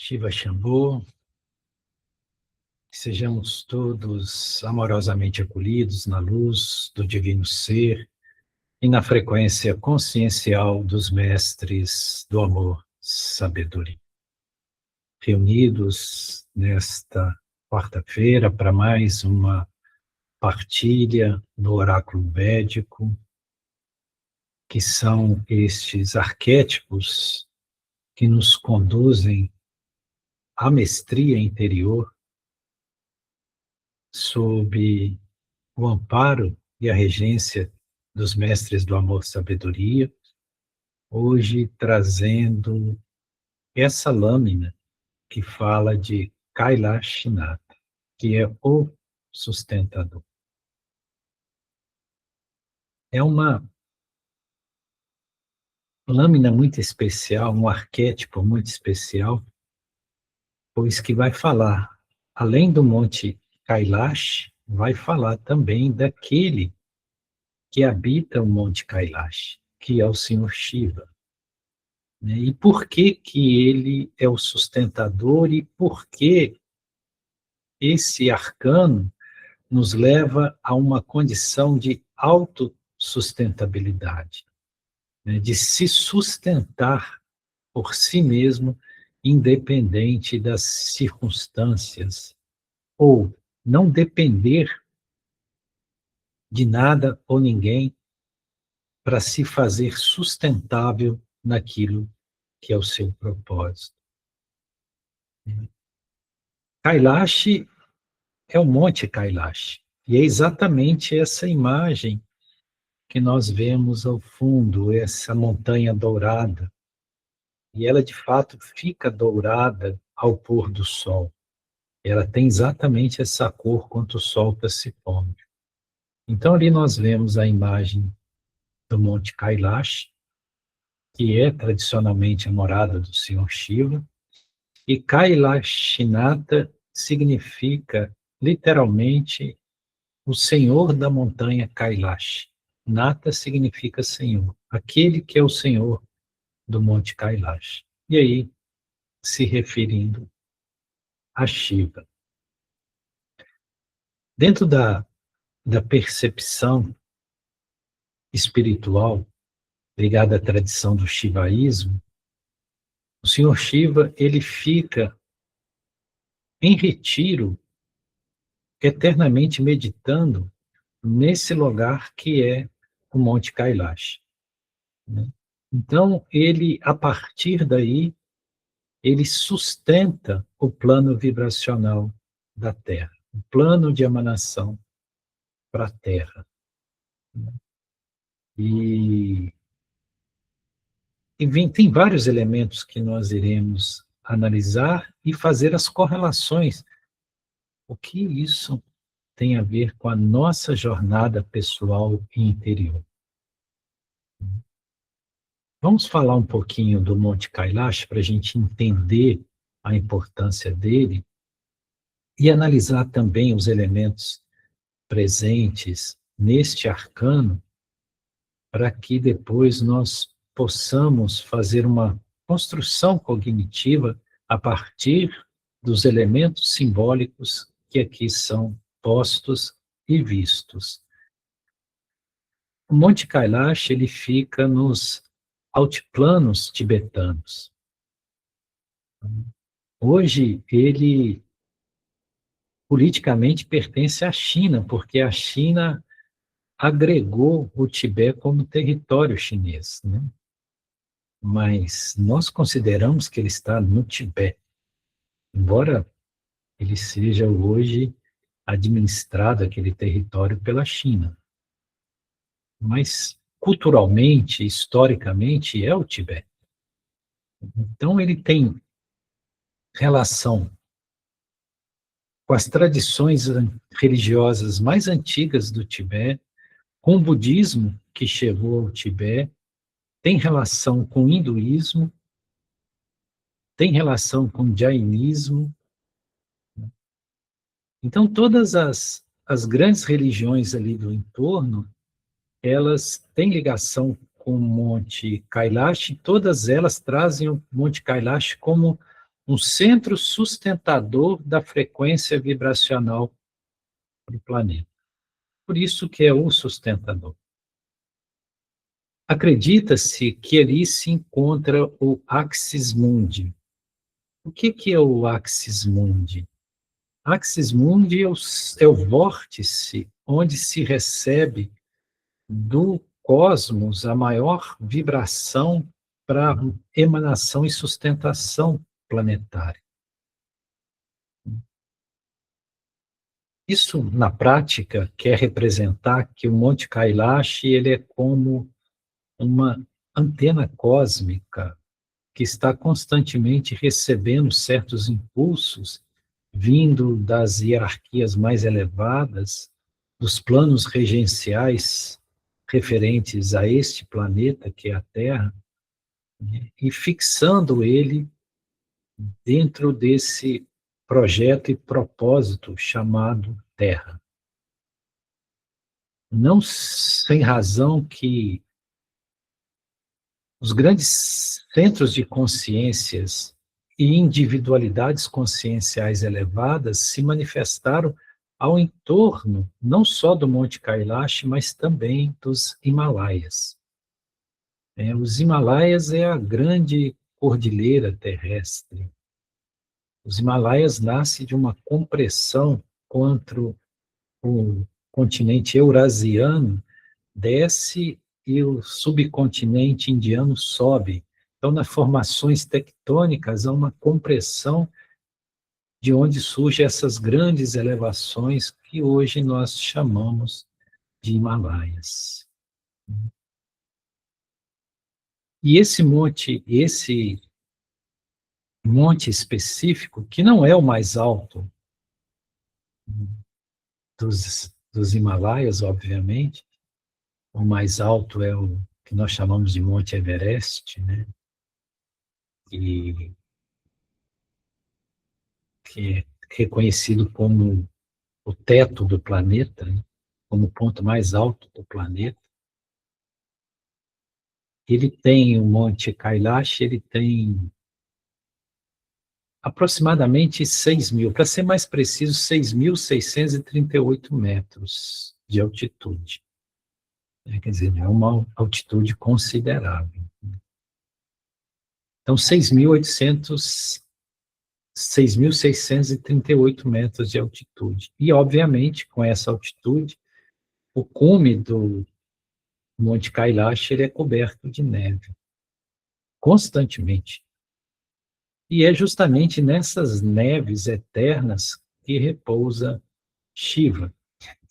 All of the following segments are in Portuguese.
Shiva Shambhu, sejamos todos amorosamente acolhidos na luz do Divino Ser e na frequência consciencial dos mestres do amor, sabedoria. Reunidos nesta quarta-feira para mais uma partilha do oráculo védico, que são estes arquétipos que nos conduzem à mestria interior, sob o amparo e a regência dos mestres do amor sabedoria, hoje trazendo essa lâmina que fala de Kailashinata, que é o sustentador. É uma lâmina muito especial, um arquétipo muito especial, pois que vai falar, além do Monte Kailash, vai falar também daquele que habita o Monte Kailash, que é o Senhor Shiva. E por que que ele é o sustentador e por que esse arcano nos leva a uma condição de autossustentabilidade, de se sustentar por si mesmo, independente das circunstâncias, ou não depender de nada ou ninguém para se fazer sustentável naquilo que é o seu propósito. Kailash é o Monte Kailash, e é exatamente essa imagem que nós vemos ao fundo, essa montanha dourada, e ela de fato fica dourada ao pôr do sol. Ela tem exatamente essa cor quando o sol está se pondo. Então ali nós vemos a imagem do Monte Kailash, que é tradicionalmente a morada do Senhor Shiva, e Kailashinata significa literalmente o Senhor da montanha Kailash. Nata significa Senhor, aquele que é o Senhor do Monte Kailash. E aí, se referindo a Shiva. Dentro da percepção espiritual ligada à tradição do shivaísmo, o Senhor Shiva, ele fica em retiro, eternamente meditando nesse lugar que é o Monte Kailash. Então, ele, a partir daí, ele sustenta o plano vibracional da Terra, o plano de emanação para a Terra. E tem vários elementos que nós iremos analisar e fazer as correlações. O que isso tem a ver com a nossa jornada pessoal e interior? Vamos falar um pouquinho do Monte Kailash para a gente entender a importância dele e analisar também os elementos presentes neste arcano, para que depois nós possamos fazer uma construção cognitiva a partir dos elementos simbólicos que aqui são postos e vistos. O Monte Kailash, ele fica nos altiplanos tibetanos. Hoje, ele politicamente pertence à China, porque a China agregou o Tibete como território chinês, né? Mas nós consideramos que ele está no Tibete, embora ele seja hoje administrado, aquele território, pela China. Mas culturalmente, historicamente, é o Tibete. Então ele tem relação com as tradições religiosas mais antigas do Tibete, com o budismo que chegou ao Tibete, tem relação com o hinduísmo, tem relação com o jainismo. Então, todas as grandes religiões ali do entorno, elas têm ligação com o Monte Kailash, e todas elas trazem o Monte Kailash como um centro sustentador da frequência vibracional para o planeta. Por isso que é o sustentador. Acredita-se que ali se encontra o Axis Mundi. O que é o Axis Mundi? Axis Mundi é o vórtice onde se recebe do cosmos a maior vibração para emanação e sustentação planetária. Isso, na prática, quer representar que o Monte Kailash ele é como uma antena cósmica que está constantemente recebendo certos impulsos vindo das hierarquias mais elevadas, dos planos regenciais referentes a este planeta, que é a Terra, né, e fixando ele dentro desse projeto e propósito chamado Terra. Não sem razão que os grandes centros de consciências e individualidades conscienciais elevadas se manifestaram ao entorno, não só do Monte Kailash, mas também dos Himalaias. Os Himalaias é a grande cordilheira terrestre. Os Himalaias nascem de uma compressão contra o continente eurasiano, desce e o subcontinente indiano sobe. Então, nas formações tectônicas, há uma compressão de onde surgem essas grandes elevações que hoje nós chamamos de Himalaias. E esse monte específico, que não é o mais alto dos Himalaias, obviamente, o mais alto é o que nós chamamos de Monte Everest, né? E que é reconhecido como o teto do planeta, né? Como o ponto mais alto do planeta. Ele tem o Monte Kailash, ele tem aproximadamente 6.000, para ser mais preciso, 6.638 metros de altitude. Quer dizer, é uma altitude considerável. Então, 6.638 metros de altitude. E, obviamente, com essa altitude, o cume do Monte Kailash ele é coberto de neve, constantemente. E é justamente nessas neves eternas que repousa Shiva.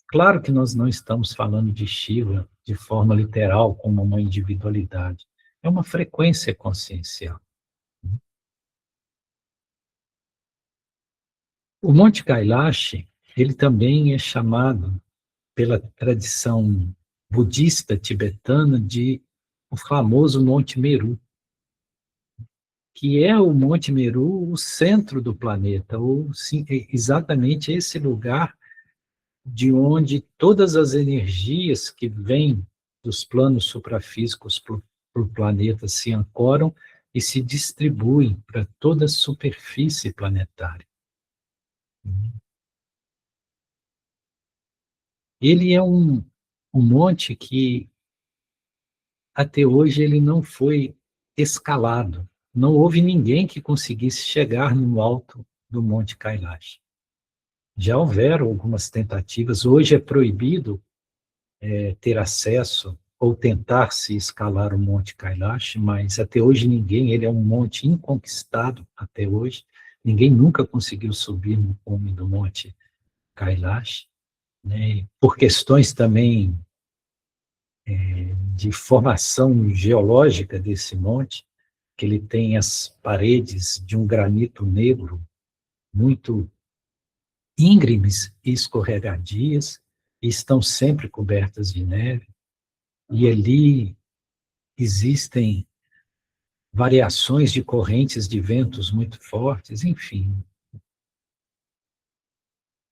Claro que nós não estamos falando de Shiva de forma literal, como uma individualidade. É uma frequência consciencial. O Monte Kailash, ele também é chamado, pela tradição budista tibetana, de o famoso Monte Meru, que é o Monte Meru, o centro do planeta, ou sim, exatamente esse lugar de onde todas as energias que vêm dos planos suprafísicos para o planeta se ancoram e se distribuem para toda a superfície planetária. Ele é um monte que, até hoje, ele não foi escalado. Não houve ninguém que conseguisse chegar no alto do Monte Kailash. Já houveram algumas tentativas. Hoje é proibido ter acesso ou tentar se escalar o Monte Kailash, mas até hoje ninguém, ele é um monte inconquistado até hoje, ninguém nunca conseguiu subir no cume do Monte Kailash, né? Por questões também de formação geológica desse monte, que ele tem as paredes de um granito negro muito íngremes e escorregadias, e estão sempre cobertas de neve, e ali existem variações de correntes de ventos muito fortes, enfim.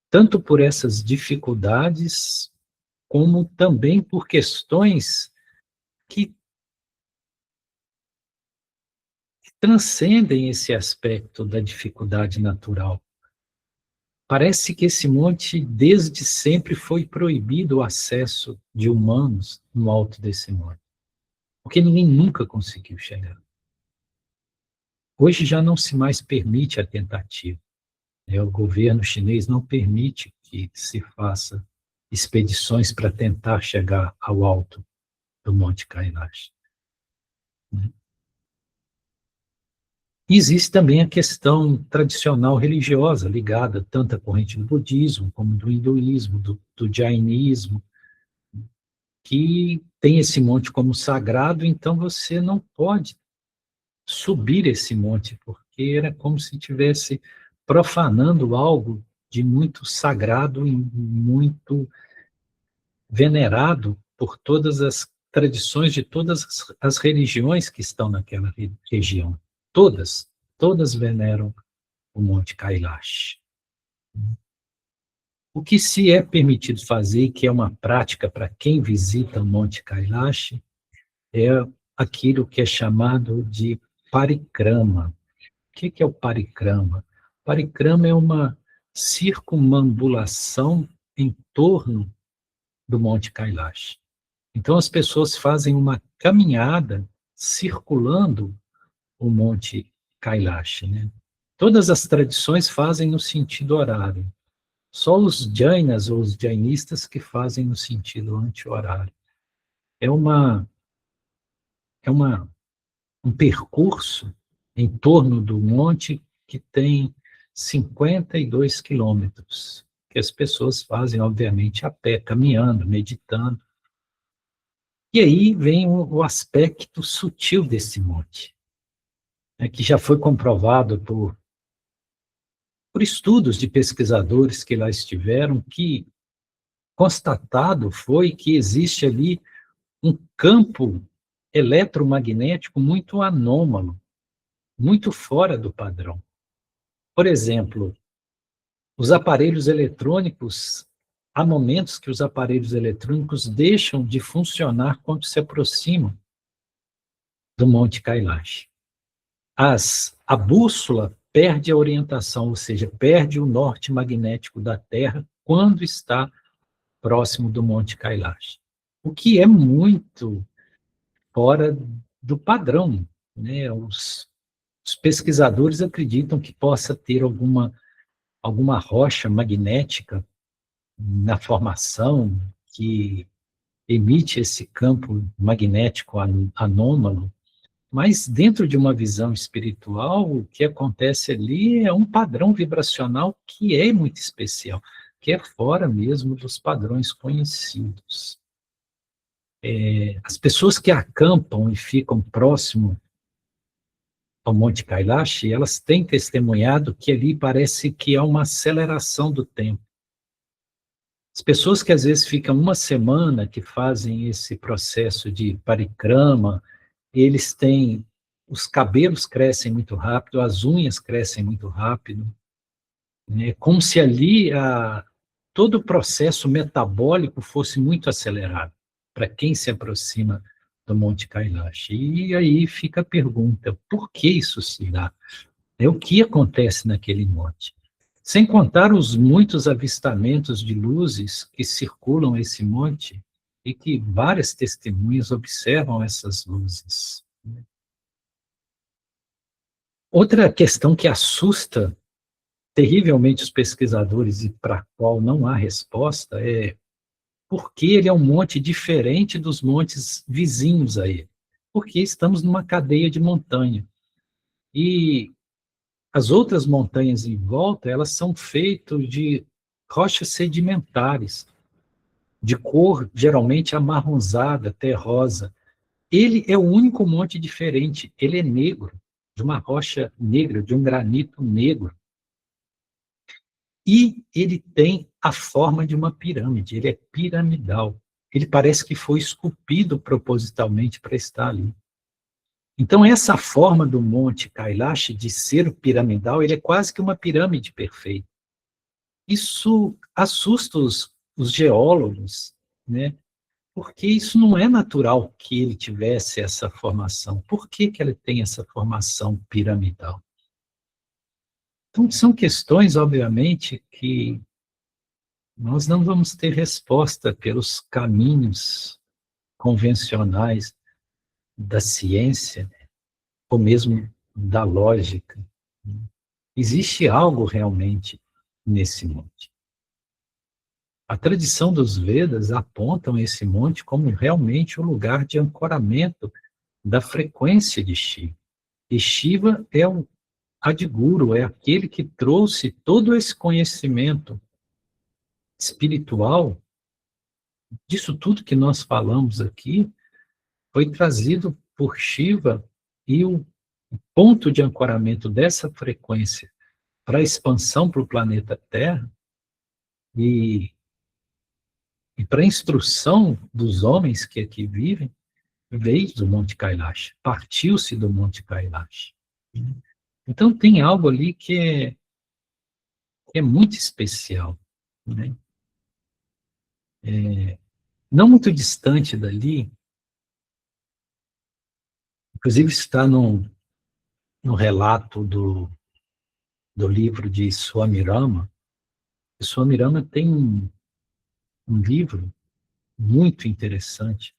Tanto por essas dificuldades, como também por questões que transcendem esse aspecto da dificuldade natural. Parece que esse monte, desde sempre, foi proibido o acesso de humanos no alto desse monte, porque ninguém nunca conseguiu chegar. Hoje já não se mais permite a tentativa, né? O governo chinês não permite que se faça expedições para tentar chegar ao alto do Monte Kailash, né? E existe também a questão tradicional religiosa, ligada tanto à corrente do budismo, como do hinduísmo, do jainismo, que tem esse monte como sagrado, então você não pode subir esse monte, porque era como se estivesse profanando algo de muito sagrado e muito venerado por todas as tradições de todas as religiões que estão naquela região. Todas veneram o Monte Kailash. O que se é permitido fazer, que é uma prática para quem visita o Monte Kailash, é aquilo que é chamado de parikrama. O que é o parikrama? Parikrama é uma circumambulação em torno do Monte Kailash. Então as pessoas fazem uma caminhada circulando o Monte Kailash, né? Todas as tradições fazem no sentido horário. Só os jainas ou os jainistas que fazem no sentido anti-horário. É uma é uma um percurso em torno do monte que tem 52 quilômetros, que as pessoas fazem, obviamente, a pé, caminhando, meditando. E aí vem o aspecto sutil desse monte, né, que já foi comprovado por estudos de pesquisadores que lá estiveram, que constatado foi que existe ali um campo eletromagnético muito anômalo, muito fora do padrão. Por exemplo, os aparelhos eletrônicos, há momentos que os aparelhos eletrônicos deixam de funcionar quando se aproximam do Monte Kailash. A bússola perde a orientação, ou seja, perde o norte magnético da Terra quando está próximo do Monte Kailash. O que é muito fora do padrão, né? Os pesquisadores acreditam que possa ter alguma rocha magnética na formação que emite esse campo magnético anômalo, mas dentro de uma visão espiritual, o que acontece ali é um padrão vibracional que é muito especial, que é fora mesmo dos padrões conhecidos. As pessoas que acampam e ficam próximo ao Monte Kailash, elas têm testemunhado que ali parece que há uma aceleração do tempo. As pessoas que às vezes ficam uma semana, que fazem esse processo de parikrama, eles têm, os cabelos crescem muito rápido, as unhas crescem muito rápido, né? Como se ali todo o processo metabólico fosse muito acelerado para quem se aproxima do Monte Kailash. E aí fica a pergunta, por que isso se dá? O que acontece naquele monte? Sem contar os muitos avistamentos de luzes que circulam esse monte e que várias testemunhas observam essas luzes. Outra questão que assusta terrivelmente os pesquisadores e para a qual não há resposta é por que ele é um monte diferente dos montes vizinhos a ele? Porque estamos numa cadeia de montanha. E as outras montanhas em volta, elas são feitas de rochas sedimentares, de cor geralmente amarronzada, terrosa. Ele é o único monte diferente, ele é negro, de uma rocha negra, de um granito negro. E ele tem a forma de uma pirâmide, ele é piramidal. Ele parece que foi esculpido propositalmente para estar ali. Então, essa forma do Monte Kailash, de ser piramidal, ele é quase que uma pirâmide perfeita. Isso assusta os geólogos, né? Porque isso não é natural que ele tivesse essa formação. Por que que ele tem essa formação piramidal? Então, são questões, obviamente, que nós não vamos ter resposta pelos caminhos convencionais da ciência, ou mesmo da lógica. Existe algo realmente nesse monte. A tradição dos Vedas apontam esse monte como realmente o lugar de ancoramento da frequência de Shiva. E Shiva é o Adguru, é aquele que trouxe todo esse conhecimento espiritual, disso tudo que nós falamos aqui, foi trazido por Shiva, e o ponto de ancoramento dessa frequência para a expansão para o planeta Terra e, e para a instrução dos homens que aqui vivem, veio do Monte Kailash, partiu-se do Monte Kailash. Então tem algo ali que é muito especial, né? Não muito distante dali, inclusive está no relato do livro de Swami Rama. Swami Rama tem um livro muito interessante,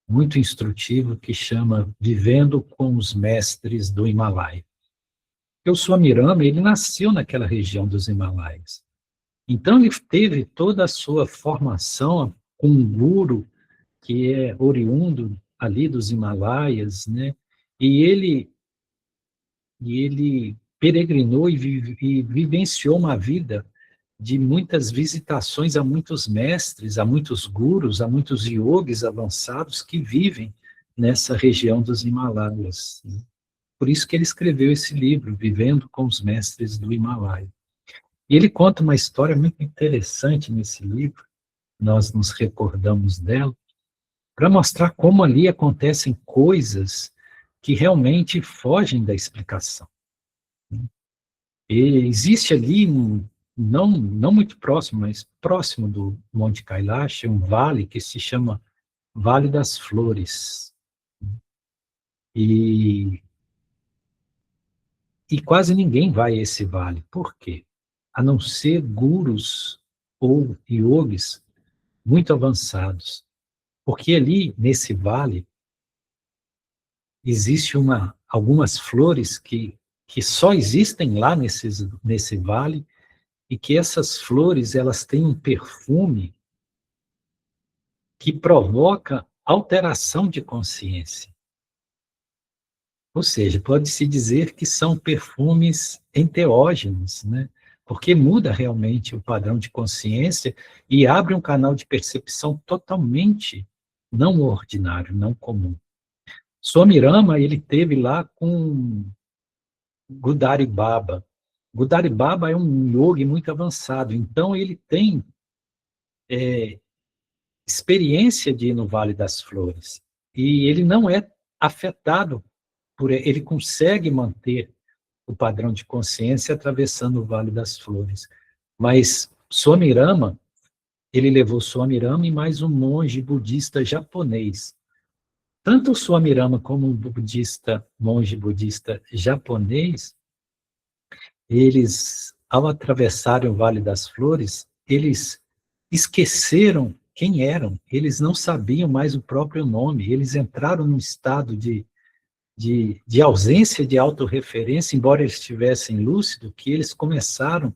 muito instrutivo, que chama Vivendo com os Mestres do Himalaia. Porque o Swami Rama, ele nasceu naquela região dos Himalaias. Então, ele teve toda a sua formação com um guru que é oriundo ali dos Himalaias, né? E ele peregrinou e vivenciou uma vida de muitas visitações a muitos mestres, a muitos gurus, a muitos yogis avançados que vivem nessa região dos Himalaias. Por isso que ele escreveu esse livro, Vivendo com os Mestres do Himalaia. E ele conta uma história muito interessante nesse livro, nós nos recordamos dela, para mostrar como ali acontecem coisas que realmente fogem da explicação. E existe ali, não muito próximo, mas próximo do Monte Kailash, um vale que se chama Vale das Flores. E quase ninguém vai a esse vale. Por quê? A não ser gurus ou yogis muito avançados. Porque ali, nesse vale, existe algumas flores que só existem lá nesse vale, e que essas flores, elas têm um perfume que provoca alteração de consciência. Ou seja, pode-se dizer que são perfumes enteógenos, né? Porque muda realmente o padrão de consciência e abre um canal de percepção totalmente não ordinário, não comum. Swami Rama, ele teve lá com Gudari Baba. Gudari Baba é um yogi muito avançado, então ele tem experiência de ir no Vale das Flores. E ele não é afetado ele consegue manter o padrão de consciência atravessando o Vale das Flores. Mas Swami Rama, ele levou Swami Rama e mais um monge budista japonês. Tanto o Swami Rama como o monge budista japonês, eles, ao atravessarem o Vale das Flores, eles esqueceram quem eram, eles não sabiam mais o próprio nome, eles entraram num estado de ausência de autorreferência, embora eles estivessem lúcidos, que eles começaram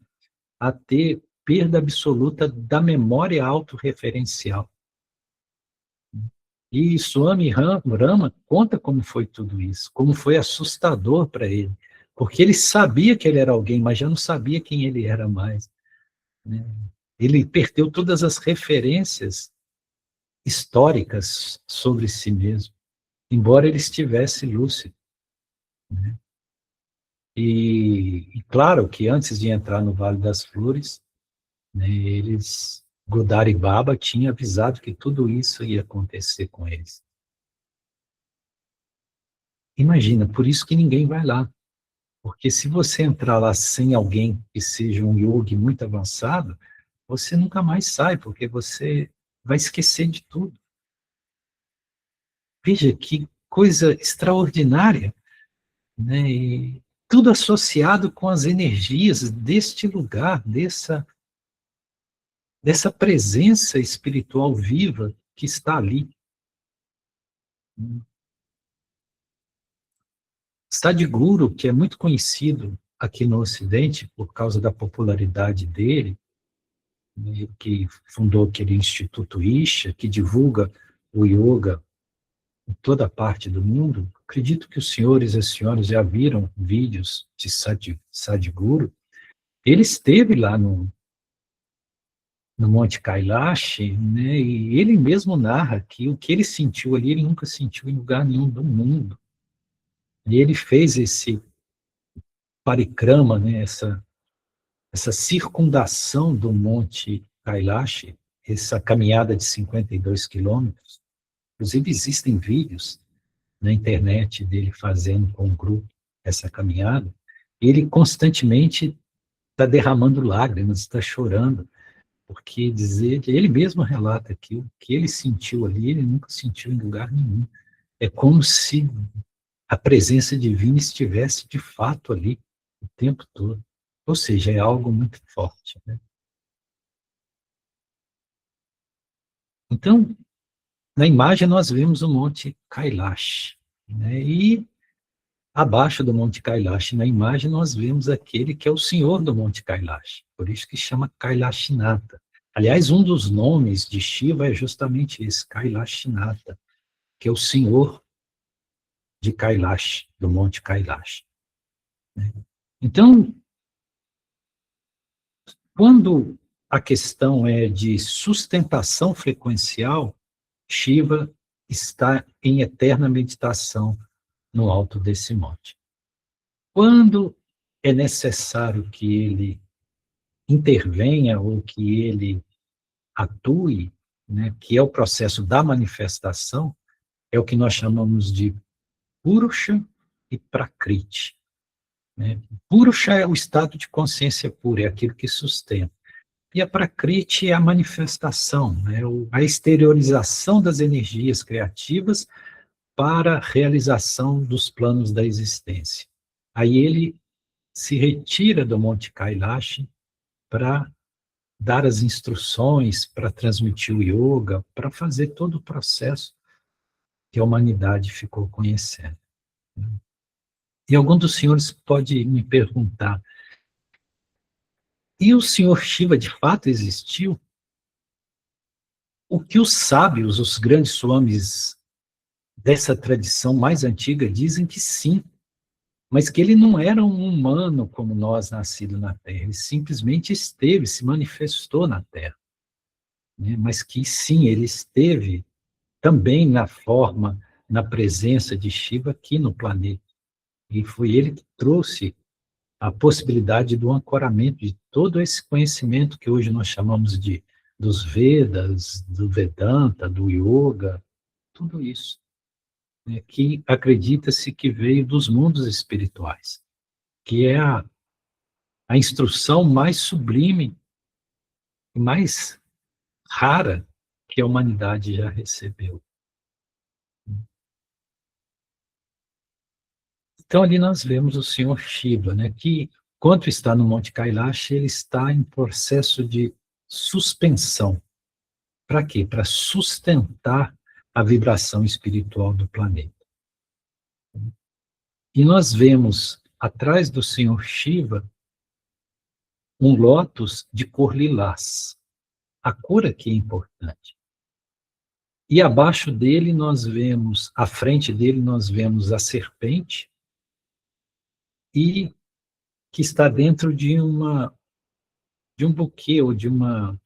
a ter perda absoluta da memória autorreferencial. E Swami Rama conta como foi tudo isso, como foi assustador para ele, porque ele sabia que ele era alguém, mas já não sabia quem ele era mais, né? Ele perdeu todas as referências históricas sobre si mesmo, embora ele estivesse lúcido, né? E claro que antes de entrar no Vale das Flores, né, Godari Baba tinha avisado que tudo isso ia acontecer com eles. Imagina, por isso que ninguém vai lá. Porque se você entrar lá sem alguém que seja um yogi muito avançado, você nunca mais sai, porque você vai esquecer de tudo. Veja que coisa extraordinária, né? E tudo associado com as energias deste lugar, dessa presença espiritual viva que está ali. Sadhguru, que é muito conhecido aqui no Ocidente por causa da popularidade dele, né, que fundou aquele Instituto Isha, que divulga o yoga em toda parte do mundo. Acredito que os senhores e as senhoras já viram vídeos de Sadhguru. Ele esteve lá no Monte Kailash, né, e ele mesmo narra que o que ele sentiu ali, ele nunca sentiu em lugar nenhum do mundo. E ele fez esse parikrama, né, essa circundação do Monte Kailash, essa caminhada de 52 quilômetros. Inclusive, existem vídeos na internet dele fazendo com um grupo essa caminhada. Ele constantemente está derramando lágrimas, está chorando, porque ele mesmo relata que o que ele sentiu ali, ele nunca sentiu em lugar nenhum. É como se a presença divina estivesse de fato ali o tempo todo. Ou seja, é algo muito forte, né? Então, na imagem nós vemos o Monte Kailash, né? E abaixo do Monte Kailash, na imagem, nós vemos aquele que é o senhor do Monte Kailash, por isso que chama Kailashinata. Aliás, um dos nomes de Shiva é justamente esse, Kailashinata, que é o senhor de Kailash, do Monte Kailash. Então, quando a questão é de sustentação frequencial, Shiva está em eterna meditação no alto desse monte. Quando é necessário que ele intervenha ou que ele atue, né, que é o processo da manifestação, é o que nós chamamos de Purusha e Prakriti. Né? Purusha é o estado de consciência pura, é aquilo que sustenta. E a Prakriti é a manifestação, né, a exteriorização das energias criativas para a realização dos planos da existência. Aí ele se retira do Monte Kailash para dar as instruções, para transmitir o yoga, para fazer todo o processo que a humanidade ficou conhecendo. E algum dos senhores pode me perguntar, e o senhor Shiva de fato existiu? O que os sábios, os grandes swamis dessa tradição mais antiga dizem que sim, mas que ele não era um humano como nós, nascido na Terra, ele simplesmente esteve, se manifestou na Terra, né? Mas que sim, ele esteve também na forma, na presença de Shiva aqui no planeta. E foi ele que trouxe a possibilidade do ancoramento de todo esse conhecimento que hoje nós chamamos dos Vedas, do Vedanta, do Yoga, tudo isso, né, que acredita-se que veio dos mundos espirituais, que é a instrução mais sublime e mais rara que a humanidade já recebeu. Então, ali nós vemos o Senhor Shiva, né, que, enquanto está no Monte Kailash, ele está em processo de suspensão. Para quê? Para sustentar a vibração espiritual do planeta. E nós vemos, atrás do Senhor Shiva, um lótus de cor lilás. A cor aqui é importante. E abaixo dele nós vemos, à frente dele nós vemos a serpente, e que está dentro de um buquê ou de uma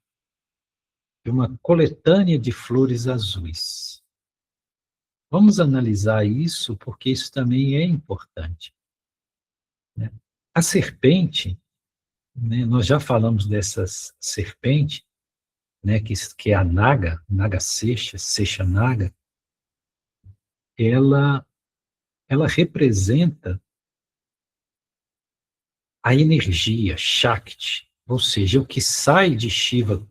coletânea de flores azuis. Vamos analisar isso, porque isso também é importante, né? A serpente, né, nós já falamos dessa serpente, né, que é a Naga, Naga Sesha, Sesha Naga, ela representa a energia, Shakti, ou seja, o que sai de Shiva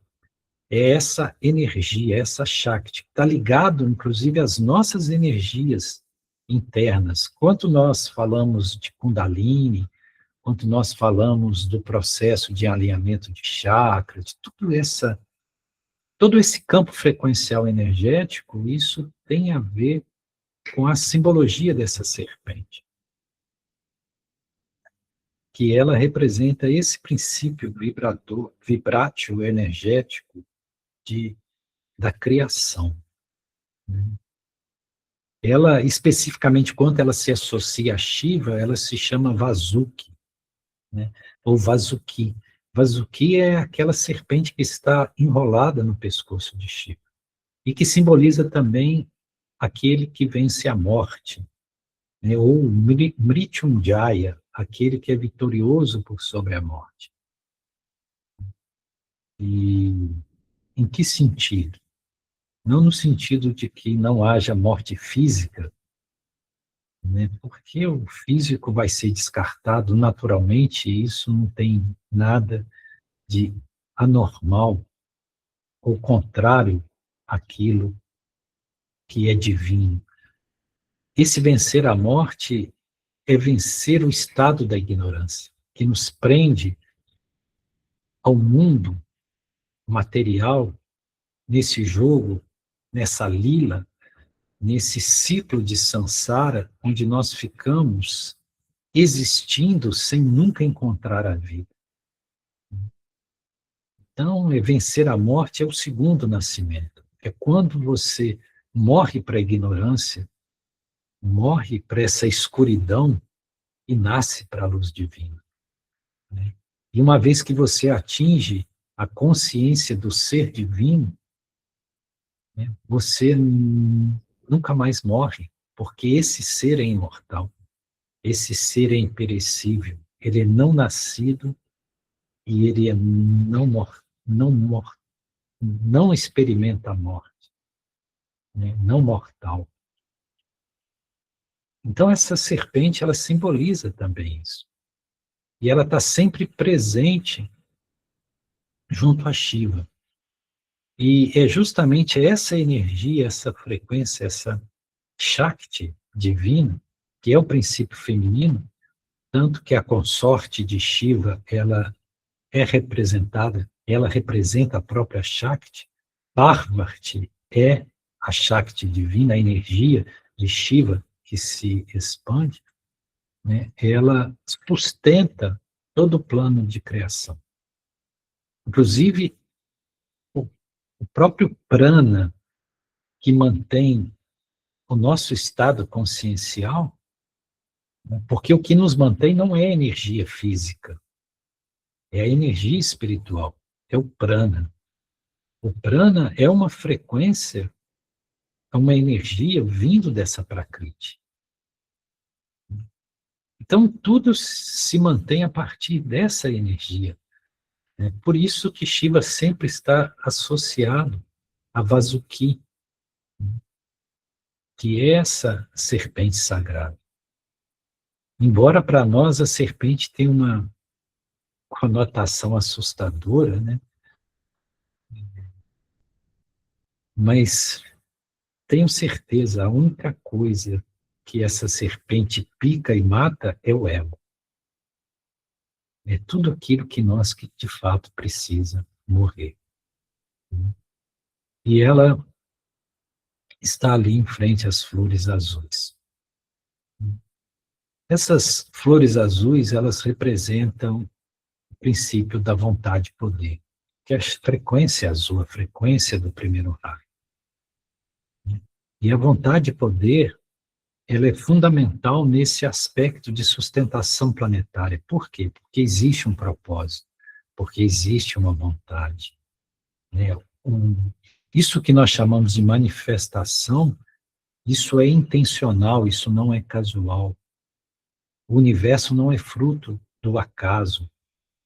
é essa energia, essa Shakti, que está ligado, inclusive, às nossas energias internas. Quanto nós falamos de Kundalini, quanto nós falamos do processo de alinhamento de chakras, de todo esse campo frequencial energético, isso tem a ver com a simbologia dessa serpente, que ela representa esse princípio vibrátil energético da criação. Ela, especificamente, quando ela se associa a Shiva, ela se chama Vasuki, né? Ou Vasuki. Vasuki é aquela serpente que está enrolada no pescoço de Shiva, e que simboliza também aquele que vence a morte, né? Ou Mrityunjaya, aquele que é vitorioso por sobre a morte. E em que sentido? Não no sentido de que não haja morte física, né? Porque o físico vai ser descartado naturalmente, e isso não tem nada de anormal, ou contrário àquilo que é divino. Esse vencer a morte é vencer o estado da ignorância, que nos prende ao mundo material, nesse jogo, nessa lila, nesse ciclo de samsara, onde nós ficamos existindo sem nunca encontrar a vida. Então, vencer a morte é o segundo nascimento. É quando você morre para a ignorância, morre para essa escuridão e nasce para a luz divina, né? E uma vez que você atinge a consciência do ser divino, né, você nunca mais morre, porque esse ser é imortal, esse ser é imperecível, ele é não nascido e ele é não experimenta a morte, né, não mortal. Então essa serpente, ela simboliza também isso. E ela está sempre presente junto a Shiva. E é justamente essa energia, essa frequência, essa Shakti divina, que é o princípio feminino, tanto que a consorte de Shiva, ela é representada, ela representa a própria Shakti. Parvati é a Shakti divina, a energia de Shiva que se expande, né? Ela sustenta todo o plano de criação. Inclusive, o próprio prana que mantém o nosso estado consciencial, né? Porque o que nos mantém não é a energia física, é a energia espiritual, é o prana. O prana é uma frequência, é uma energia vindo dessa prakriti. Então, tudo se mantém a partir dessa energia, né? Por isso que Shiva sempre está associado a Vasuki, que é essa serpente sagrada. Embora para nós a serpente tenha uma conotação assustadora, né? Mas tenho certeza, a única coisa que essa serpente pica e mata é o ego. É tudo aquilo que nós que de fato precisa morrer. E ela está ali em frente às flores azuis. Essas flores azuis, elas representam o princípio da vontade e poder, que é a frequência azul, a frequência do primeiro raio. E a vontade e poder, ela é fundamental nesse aspecto de sustentação planetária. Por quê? Porque existe um propósito, porque existe uma vontade, né? Isso que nós chamamos de manifestação, isso é intencional, isso não é casual. O universo não é fruto do acaso,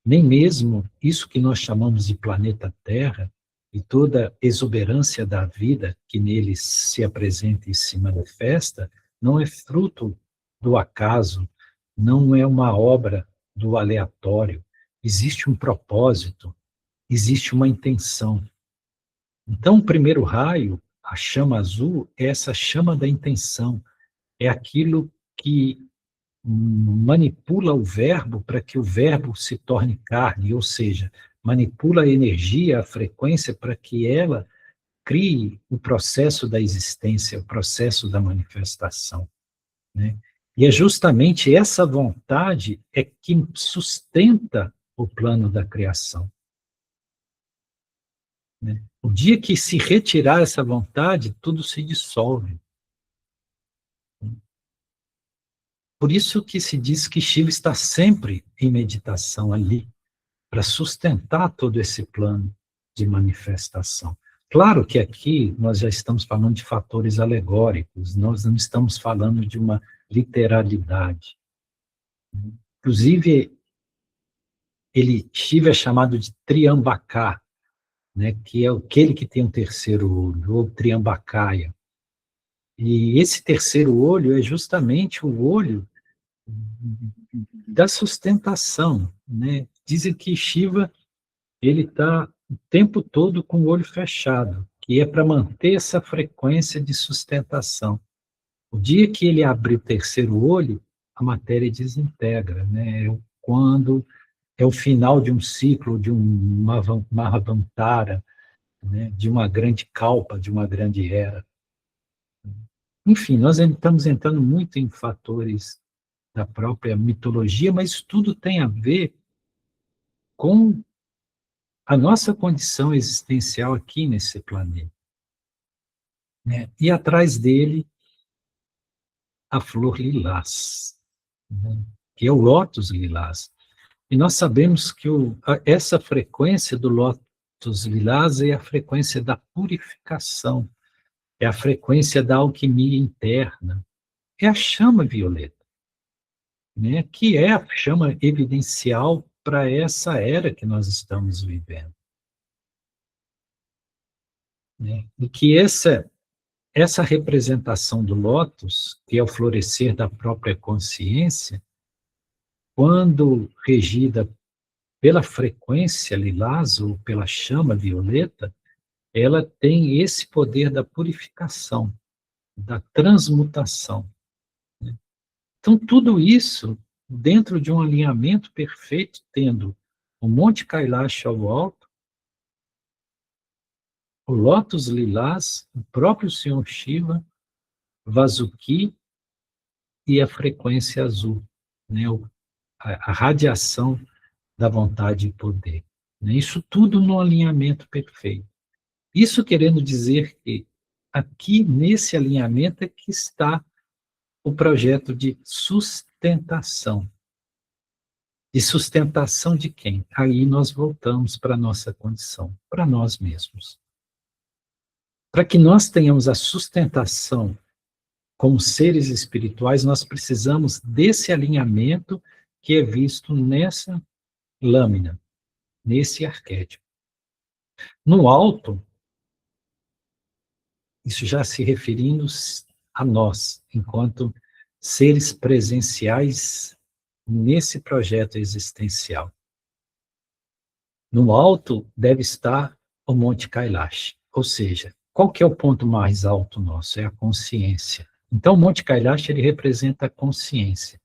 nem mesmo isso que nós chamamos de planeta Terra e toda a exuberância da vida que nele se apresenta e se manifesta, não é fruto do acaso, não é uma obra do aleatório. Existe um propósito, existe uma intenção. Então, o primeiro raio, a chama azul, é essa chama da intenção, é aquilo que manipula o verbo para que o verbo se torne carne, ou seja, manipula a energia, a frequência, para que ela crie o processo da existência, o processo da manifestação, né? E é justamente essa vontade é que sustenta o plano da criação, né? O dia que se retirar essa vontade, tudo se dissolve. Por isso que se diz que Shiva está sempre em meditação ali, para sustentar todo esse plano de manifestação. Claro que aqui nós já estamos falando de fatores alegóricos, nós não estamos falando de uma literalidade. Inclusive, Shiva é chamado de Triambaka, né, que é aquele que tem um terceiro olho, ou Triambakaya. E esse terceiro olho é justamente o olho da sustentação, né? Dizem que Shiva ele está o tempo todo com o olho fechado, que é para manter essa frequência de sustentação. O dia que ele abrir o terceiro olho, a matéria desintegra, né? Quando é o final de um ciclo, de um Mahavantara, né? De uma grande kalpa, de uma grande era. Enfim, nós estamos entrando muito em fatores da própria mitologia, mas tudo tem a ver com a nossa condição existencial aqui nesse planeta, né? E atrás dele, a flor lilás, né? Que é o lótus lilás. E nós sabemos que essa frequência do lótus lilás é a frequência da purificação, é a frequência da alquimia interna, é a chama violeta, né? Que é a chama evidencial para essa era que nós estamos vivendo, né? E que essa representação do lótus, que é o florescer da própria consciência, quando regida pela frequência lilás ou pela chama violeta, ela tem esse poder da purificação, da transmutação, né? Então, tudo isso dentro de um alinhamento perfeito, tendo o Monte Kailash ao alto, o lótus lilás, o próprio Senhor Shiva, Vasuki e a frequência azul, né? A radiação da vontade e poder, né? Isso tudo no alinhamento perfeito. Isso querendo dizer que aqui nesse alinhamento é que está o projeto de sustentação. De sustentação de quem? Aí nós voltamos para a nossa condição, para nós mesmos. Para que nós tenhamos a sustentação como seres espirituais, nós precisamos desse alinhamento que é visto nessa lâmina, nesse arquétipo. No alto, isso já se referindo a nós, enquanto seres presenciais nesse projeto existencial. No alto deve estar o Monte Kailash, ou seja, qual que é o ponto mais alto nosso? É a consciência. Então, o Monte Kailash, ele representa a consciência.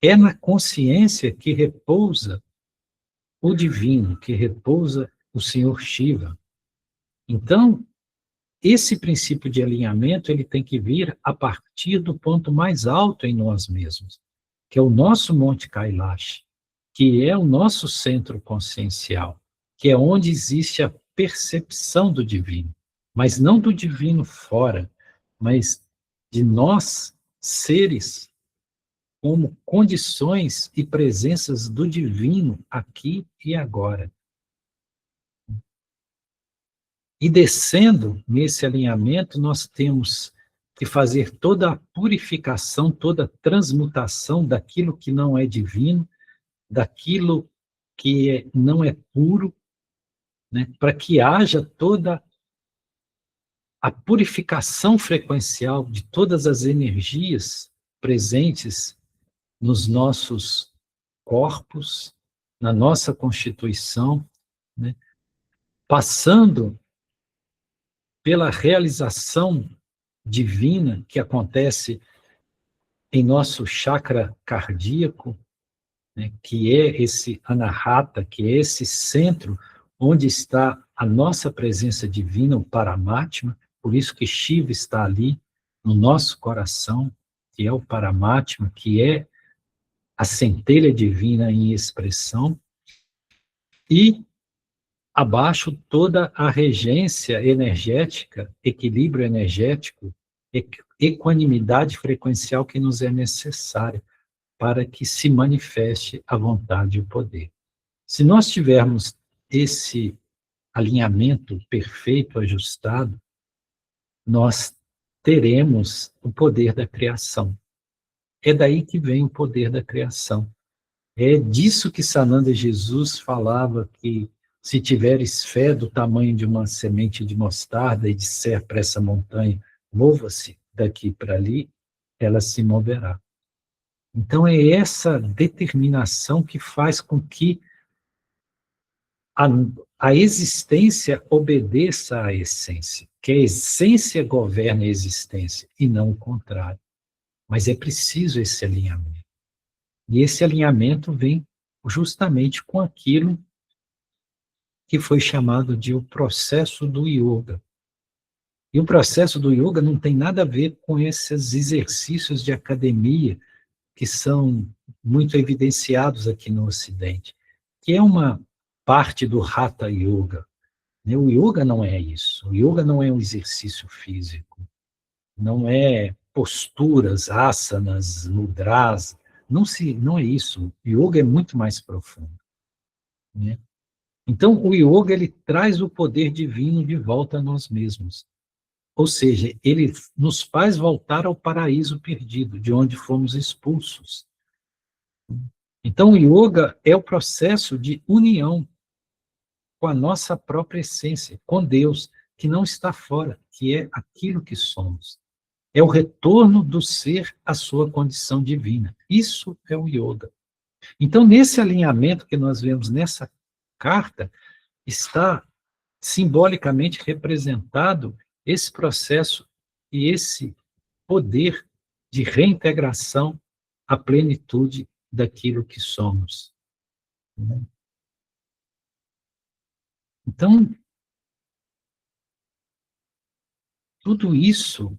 É na consciência que repousa o divino, que repousa o Senhor Shiva. Então, esse princípio de alinhamento, ele tem que vir a partir do ponto mais alto em nós mesmos, que é o nosso Monte Kailash, que é o nosso centro consciencial, que é onde existe a percepção do divino, mas não do divino fora, mas de nós, seres, como condições e presenças do divino aqui e agora. E descendo nesse alinhamento, nós temos que fazer toda a purificação, toda a transmutação daquilo que não é divino, daquilo que não é puro, né? Para que haja toda a purificação frequencial de todas as energias presentes nos nossos corpos, na nossa constituição, né? Passando pela realização divina que acontece em nosso chakra cardíaco, né, que é esse anahata, que é esse centro onde está a nossa presença divina, o Paramatma, por isso que Shiva está ali, no nosso coração, que é o Paramatma, que é a centelha divina em expressão, e abaixo toda a regência energética, equilíbrio energético, equanimidade frequencial que nos é necessária para que se manifeste a vontade e o poder. Se nós tivermos esse alinhamento perfeito, ajustado, nós teremos o poder da criação. É daí que vem o poder da criação. É disso que Sananda Jesus falava, que se tiveres fé do tamanho de uma semente de mostarda e disser para essa montanha, mova-se daqui para ali, ela se moverá. Então é essa determinação que faz com que a, a existência obedeça à essência, que a essência governe a existência, e não o contrário. Mas é preciso esse alinhamento. E esse alinhamento vem justamente com aquilo que foi chamado de o processo do yoga. E o processo do yoga não tem nada a ver com esses exercícios de academia que são muito evidenciados aqui no Ocidente, que é uma parte do Hatha Yoga. O yoga não é isso. O yoga não é um exercício físico. Não é posturas, asanas, mudras. Não é isso. O yoga é muito mais profundo, né? Então, o yoga, ele traz o poder divino de volta a nós mesmos. Ou seja, ele nos faz voltar ao paraíso perdido, de onde fomos expulsos. Então, o yoga é o processo de união com a nossa própria essência, com Deus, que não está fora, que é aquilo que somos. É o retorno do ser à sua condição divina. Isso é o yoga. Então, nesse alinhamento que nós vemos nessa carta, está simbolicamente representado esse processo e esse poder de reintegração à plenitude daquilo que somos. Então, tudo isso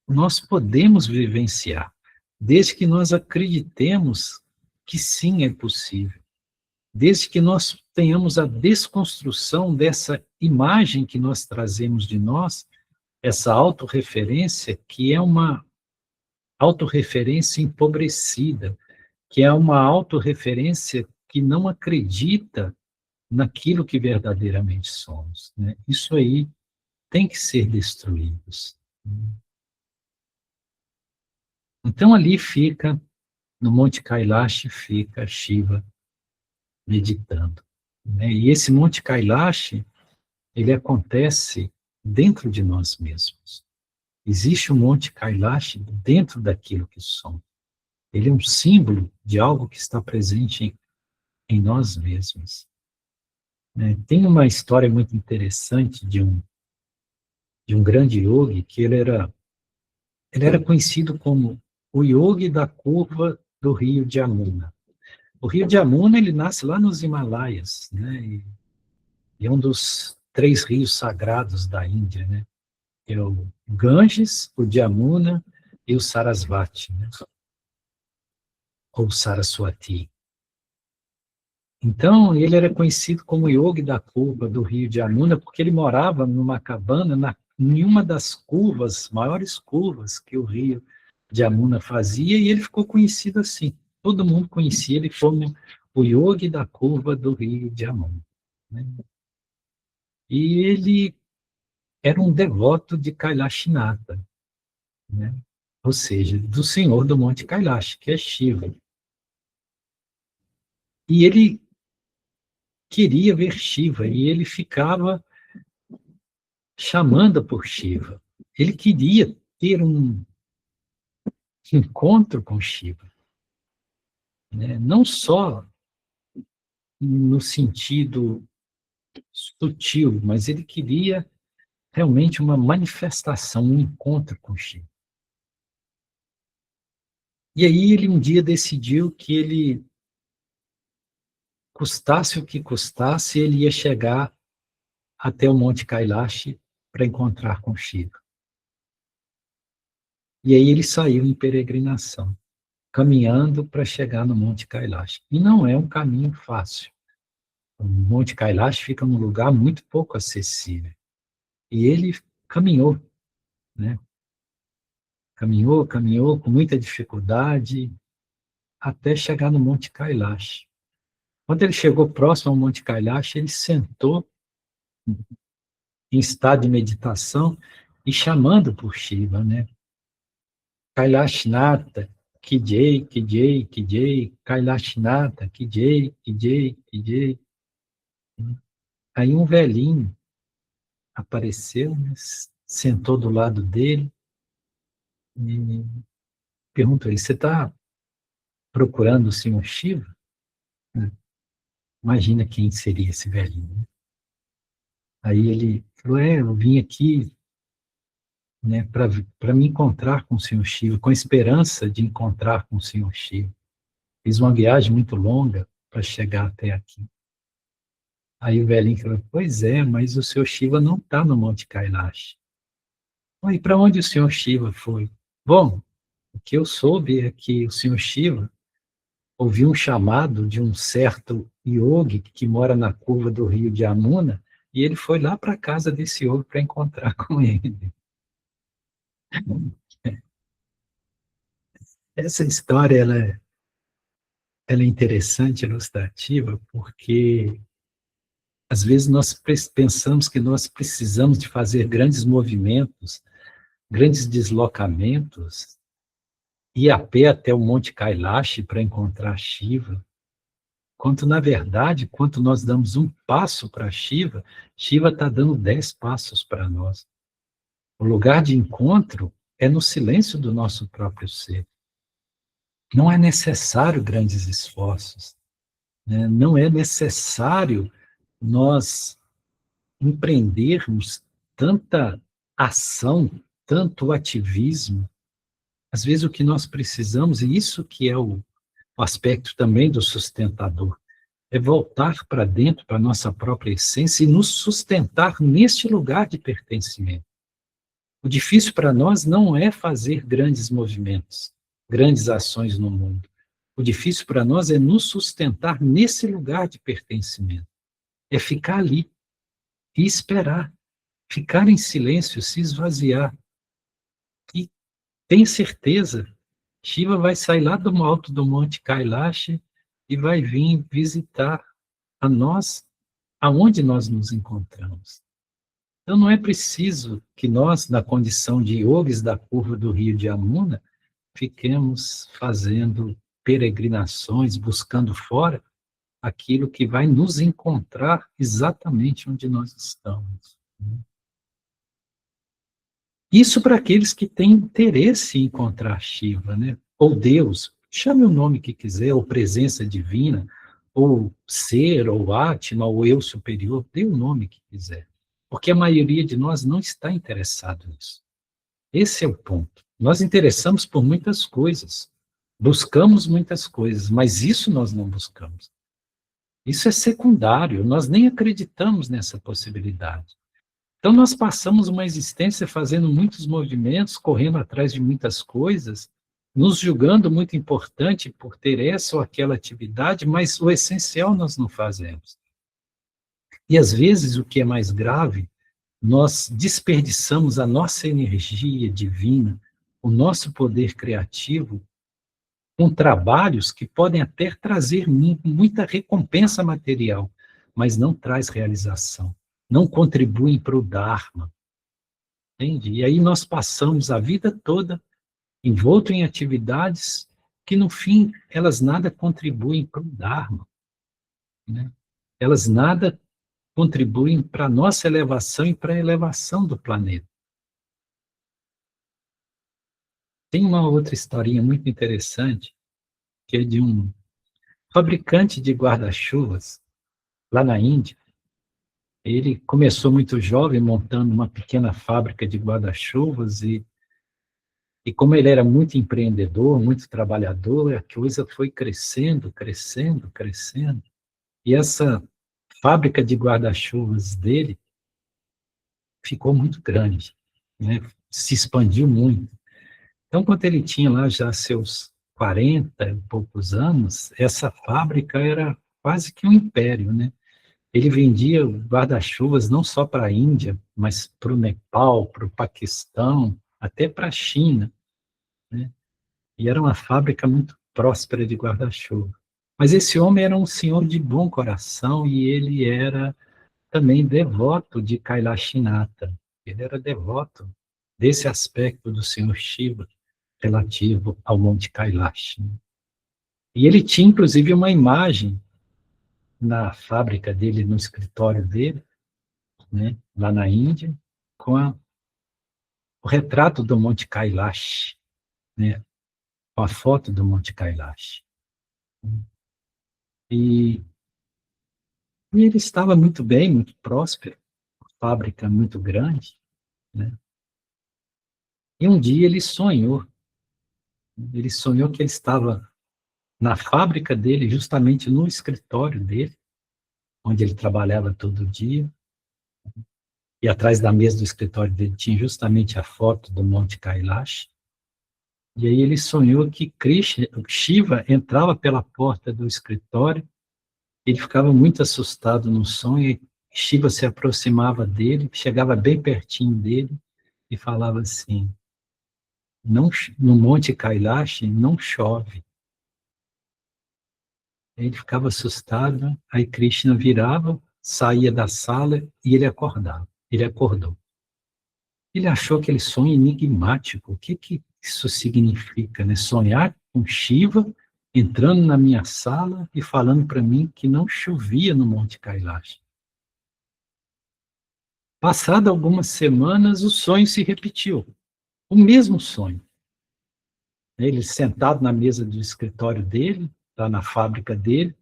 nós podemos vivenciar, desde que nós acreditemos que sim é possível, desde que nós tenhamos a desconstrução dessa imagem que nós trazemos de nós, essa autorreferência, que é uma autorreferência empobrecida, que é uma autorreferência que não acredita naquilo que verdadeiramente somos, né? Isso aí tem que ser destruído. Então ali fica, no Monte Kailash, fica Shiva meditando, né? E esse Monte Kailash, ele acontece dentro de nós mesmos. Existe um Monte Kailash dentro daquilo que somos. Ele é um símbolo de algo que está presente em nós mesmos, né? Tem uma história muito interessante de um grande yogi, que ele era conhecido como o yogi da curva do rio de Amuna. O rio de Amuna, ele nasce lá nos Himalaias, né? E é um dos 3 rios sagrados da Índia, né? É o Ganges, o Yamuna e o Sarasvati, né? Ou Saraswati. Então, ele era conhecido como Yogi da curva do rio de Amuna, porque ele morava numa cabana em uma das curvas, maiores curvas que o rio de Amuna fazia, e ele ficou conhecido assim. Todo mundo conhecia ele como o Yogi da curva do rio de Amuna, né? E ele era um devoto de Kailashinata, né? Ou seja, do Senhor do Monte Kailash, que é Shiva. E ele queria ver Shiva, e ele ficava chamando por Shiva. Ele queria ter um encontro com Shiva, né? Não só no sentido sutil, mas ele queria realmente uma manifestação, um encontro com Shiva. E aí ele um dia decidiu que ele, custasse o que custasse, ele ia chegar até o Monte Kailash para encontrar com Shiva. E aí ele saiu em peregrinação, caminhando para chegar no Monte Kailash. E não é um caminho fácil. O Monte Kailash fica num lugar muito pouco acessível. E ele caminhou, né? Caminhou, caminhou com muita dificuldade até chegar no Monte Kailash. Quando ele chegou próximo ao Monte Kailash, ele sentou em estado de meditação e chamando por Shiva, né? Kailashnata, Kijay, Kijay, Kijay, Kailashnata, Kijay, Kijay, Kijay. Aí um velhinho apareceu, né? Sentou do lado dele e perguntou ele, você está procurando o Senhor Shiva? Imagina quem seria esse velhinho, né? Aí ele falou, eu vim aqui, né, para me encontrar com o Senhor Shiva, com a esperança de encontrar com o Senhor Shiva. Fiz uma viagem muito longa para chegar até aqui. Aí o velhinho falou, pois é, mas o Senhor Shiva não está no Monte Kailash. E para onde o Senhor Shiva foi? Bom, o que eu soube é que o Senhor Shiva ouviu um chamado de um certo yogi que mora na curva do rio de Yamuna, e ele foi lá para a casa desse yogi para encontrar com ele. Essa história ela é interessante, ilustrativa, porque às vezes nós pensamos que nós precisamos de fazer grandes movimentos, grandes deslocamentos, ir a pé até o Monte Kailash para encontrar Shiva, quanto na verdade, quando nós damos um passo para Shiva, Shiva está dando 10 passos para nós. O lugar de encontro é no silêncio do nosso próprio ser. Não é necessário grandes esforços, né? Não é necessário nós empreendermos tanta ação, tanto ativismo. Às vezes o que nós precisamos, e isso que é o aspecto também do sustentador, é voltar para dentro, para a nossa própria essência e nos sustentar neste lugar de pertencimento. O difícil para nós não é fazer grandes movimentos, grandes ações no mundo. O difícil para nós é nos sustentar nesse lugar de pertencimento. É ficar ali e esperar, ficar em silêncio, se esvaziar. E tem certeza, Shiva vai sair lá do alto do Monte Kailash e vai vir visitar a nós, aonde nós nos encontramos. Então não é preciso que nós, na condição de yogis da curva do rio de Yamuna, fiquemos fazendo peregrinações, buscando fora aquilo que vai nos encontrar exatamente onde nós estamos. Isso para aqueles que têm interesse em encontrar Shiva, né? Ou Deus, chame o nome que quiser, ou presença divina, ou ser, ou Atma, ou eu superior, dê o nome que quiser. Porque a maioria de nós não está interessado nisso. Esse é o ponto. Nós interessamos por muitas coisas, buscamos muitas coisas, mas isso nós não buscamos. Isso é secundário, nós nem acreditamos nessa possibilidade. Então nós passamos uma existência fazendo muitos movimentos, correndo atrás de muitas coisas, nos julgando muito importante por ter essa ou aquela atividade, mas o essencial nós não fazemos. E às vezes o que é mais grave, nós desperdiçamos a nossa energia divina, o nosso poder criativo, com trabalhos que podem até trazer muita recompensa material, mas não traz realização, não contribuem para o Dharma. Entende? E aí nós passamos a vida toda envolto em atividades que, no fim, elas nada contribuem para o Dharma, né? Elas nada contribuem para a nossa elevação e para a elevação do planeta. Tem uma outra historinha muito interessante, que é de um fabricante de guarda-chuvas, lá na Índia. Ele começou muito jovem, montando uma pequena fábrica de guarda-chuvas, e como ele era muito empreendedor, muito trabalhador, a coisa foi crescendo, crescendo, crescendo. E essa fábrica de guarda-chuvas dele ficou muito grande, né? Se expandiu muito. Então, quando ele tinha lá já seus 40 e poucos anos, essa fábrica era quase que um império, né? Ele vendia guarda-chuvas não só para a Índia, mas para o Nepal, para o Paquistão, até para a China, né? E era uma fábrica muito próspera de guarda-chuva. Mas esse homem era um senhor de bom coração e ele era também devoto de Kailashinata. Ele era devoto desse aspecto do senhor Shiva relativo ao Monte Kailash. E ele tinha, inclusive, uma imagem na fábrica dele, no escritório dele, né, lá na Índia, com o retrato do Monte Kailash, né, com a foto do Monte Kailash. E, e ele estava muito bem, muito próspero, fábrica muito grande, né? E um dia ele sonhou que ele estava na fábrica dele, justamente no escritório dele, onde ele trabalhava todo dia, e atrás da mesa do escritório dele tinha justamente a foto do Monte Kailash. E aí ele sonhou que Krishna, Shiva entrava pela porta do escritório, ele ficava muito assustado no sonho, e Shiva se aproximava dele, chegava bem pertinho dele e falava assim: não, no Monte Kailash não chove. Ele ficava assustado, aí Krishna virava, saía da sala e ele acordava. Ele acordou. Ele achou aquele sonho enigmático. O que que isso significa, né? Sonhar com Shiva entrando na minha sala e falando para mim que não chovia no Monte Kailash. Passado algumas semanas, o sonho se repetiu. O mesmo sonho. Ele sentado na mesa do escritório dele, lá na fábrica dele,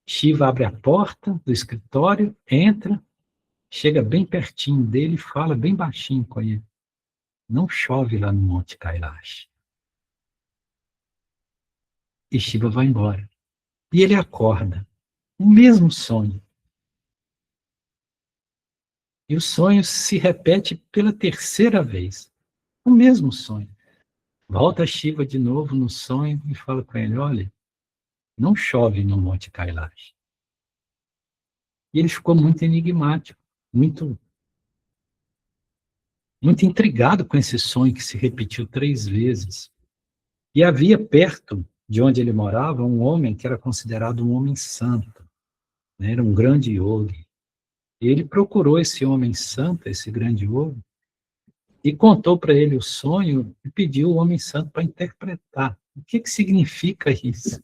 Shiva abre a porta do escritório, entra, chega bem pertinho dele e fala bem baixinho com ele: não chove lá no Monte Kailash. E Shiva vai embora. E ele acorda. O mesmo sonho. E o sonho se repete pela terceira vez. O mesmo sonho. Volta Shiva de novo no sonho e fala com ele: olha, não chove no Monte Kailash. E ele ficou muito enigmático, muito, muito intrigado com esse sonho que se repetiu 3 vezes. E havia perto de onde ele morava um homem que era considerado um homem santo, né? Era um grande yogi. E ele procurou esse homem santo, esse grande yogi, e contou para ele o sonho e pediu o homem santo para interpretar. O que que significa isso?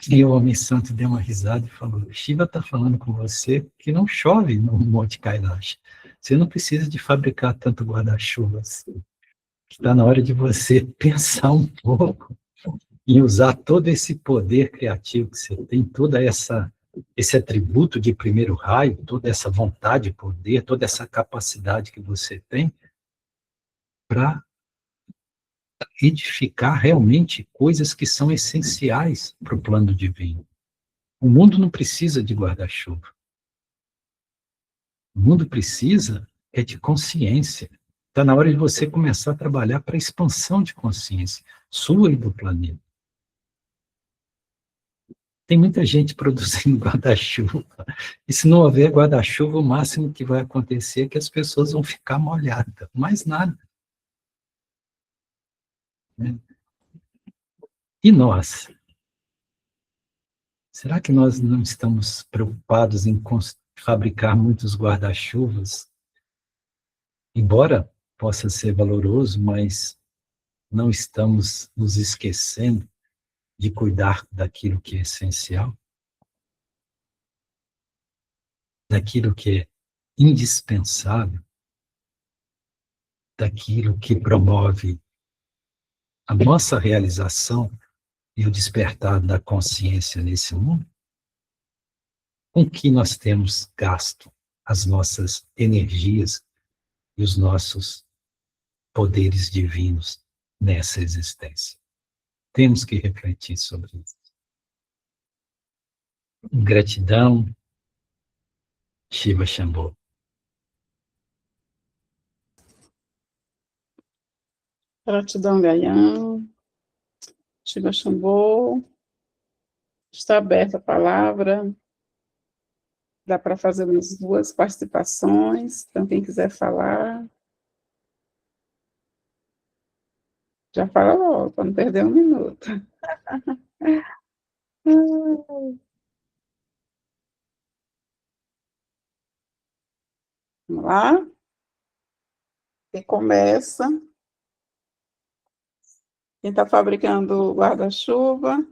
E o homem santo deu uma risada e falou: Shiva está falando com você que não chove no Monte Kailash. Você não precisa de fabricar tanto guarda-chuva assim. Está na hora de você pensar um pouco em usar todo esse poder criativo que você tem, toda esse atributo de primeiro raio, toda essa vontade, poder, toda essa capacidade que você tem para edificar realmente coisas que são essenciais para o plano divino. O mundo não precisa de guarda-chuva. O mundo precisa é de consciência. Está na hora de você começar a trabalhar para a expansão de consciência sua e do planeta. Tem muita gente produzindo guarda-chuva. E se não houver guarda-chuva, o máximo que vai acontecer é que as pessoas vão ficar molhadas. Mais nada. Né? E nós? Será que nós não estamos preocupados em fabricar muitos guarda-chuvas? Embora possa ser valoroso, mas não estamos nos esquecendo de cuidar daquilo que é essencial, daquilo que é indispensável, daquilo que promove a nossa realização e o despertar da consciência nesse mundo? com que nós temos gasto as nossas energias e os nossos poderes divinos nessa existência. Temos que refletir sobre isso. Gratidão, Shiva Shambho. Gratidão, Gaian. Shiva Shambho. Está aberta a palavra. Dá para fazer umas 2 participações. Então, quem quiser falar, já fala logo, para não perder um minuto. Vamos lá? Quem começa? Quem está fabricando o guarda-chuva?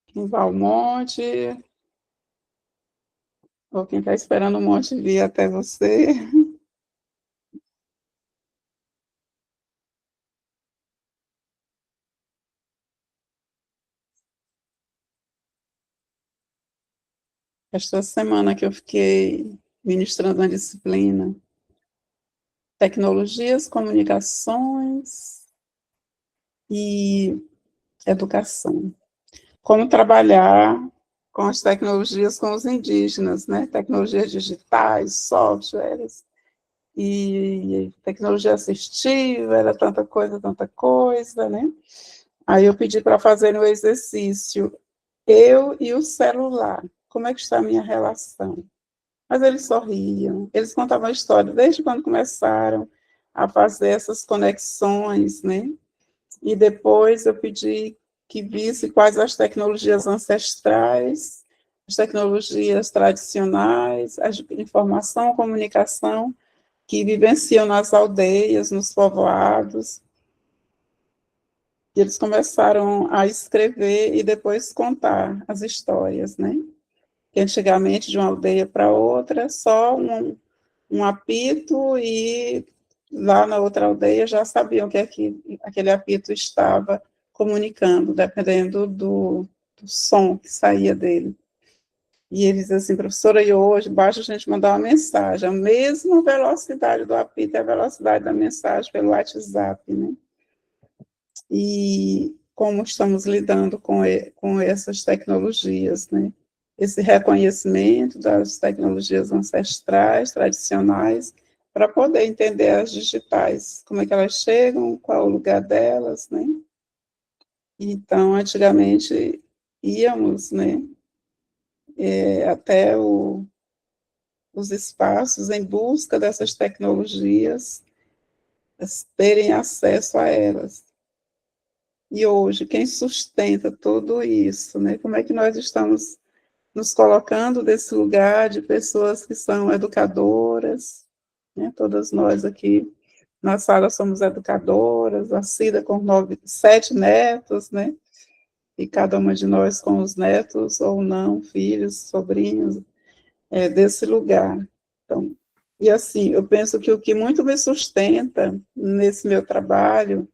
Quem vai ao monte? Ou quem está esperando o monte vir até você? Esta semana que eu fiquei ministrando uma disciplina, tecnologias, comunicações e educação. Como trabalhar com as tecnologias com os indígenas, né? Tecnologias digitais, softwares, e tecnologia assistiva, era tanta coisa, né? Aí eu pedi para fazerem o exercício, eu e o celular, como é que está a minha relação? Mas eles sorriam, eles contavam a história desde quando começaram a fazer essas conexões, né? E depois eu pedi que visse quais as tecnologias ancestrais, as tecnologias tradicionais, as de informação, comunicação, que vivenciam nas aldeias, nos povoados. E eles começaram a escrever e depois contar as histórias, né? Que antigamente, de uma aldeia para outra, só um apito, e lá na outra aldeia já sabiam que aquele apito estava comunicando, dependendo do som que saía dele. E eles dizem assim, professora, e hoje basta a gente mandar uma mensagem, a mesma velocidade do apito é a velocidade da mensagem pelo WhatsApp, né? E como estamos lidando com essas tecnologias, né? Esse reconhecimento das tecnologias ancestrais, tradicionais, para poder entender as digitais, como é que elas chegam, qual é o lugar delas, né? Então, antigamente, íamos, né, até os espaços em busca dessas tecnologias, terem acesso a elas. E hoje, quem sustenta tudo isso, né? Como é que nós estamos nos colocando desse lugar de pessoas que são educadoras, né? Todas nós aqui na sala somos educadoras, a Cida com 7 netos, né? E cada uma de nós com os netos ou não, filhos, sobrinhos, desse lugar. Então, e assim, eu penso que o que muito me sustenta nesse meu trabalho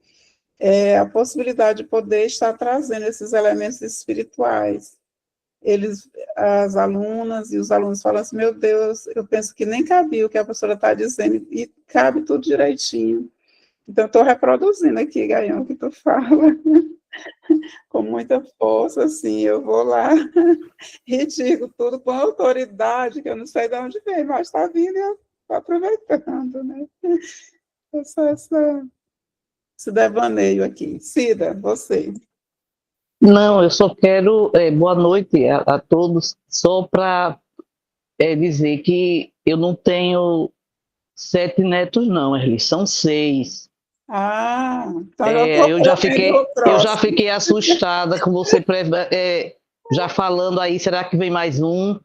é a possibilidade de poder estar trazendo esses elementos espirituais. As alunas e os alunos falam assim, meu Deus, eu penso que nem cabia o que a professora está dizendo, e cabe tudo direitinho. Então, estou reproduzindo aqui, Gaião, o que tu fala, com muita força, assim, eu vou lá e digo tudo com autoridade, que eu não sei de onde vem, mas está vindo e eu estou aproveitando, né? Esse devaneio aqui. Cida, você. Não, eu só quero boa noite a todos, só para dizer que eu não tenho 7 netos, não, Erli, são 6. Ah, então Eu já fiquei assustada com você já falando aí, será que vem mais um?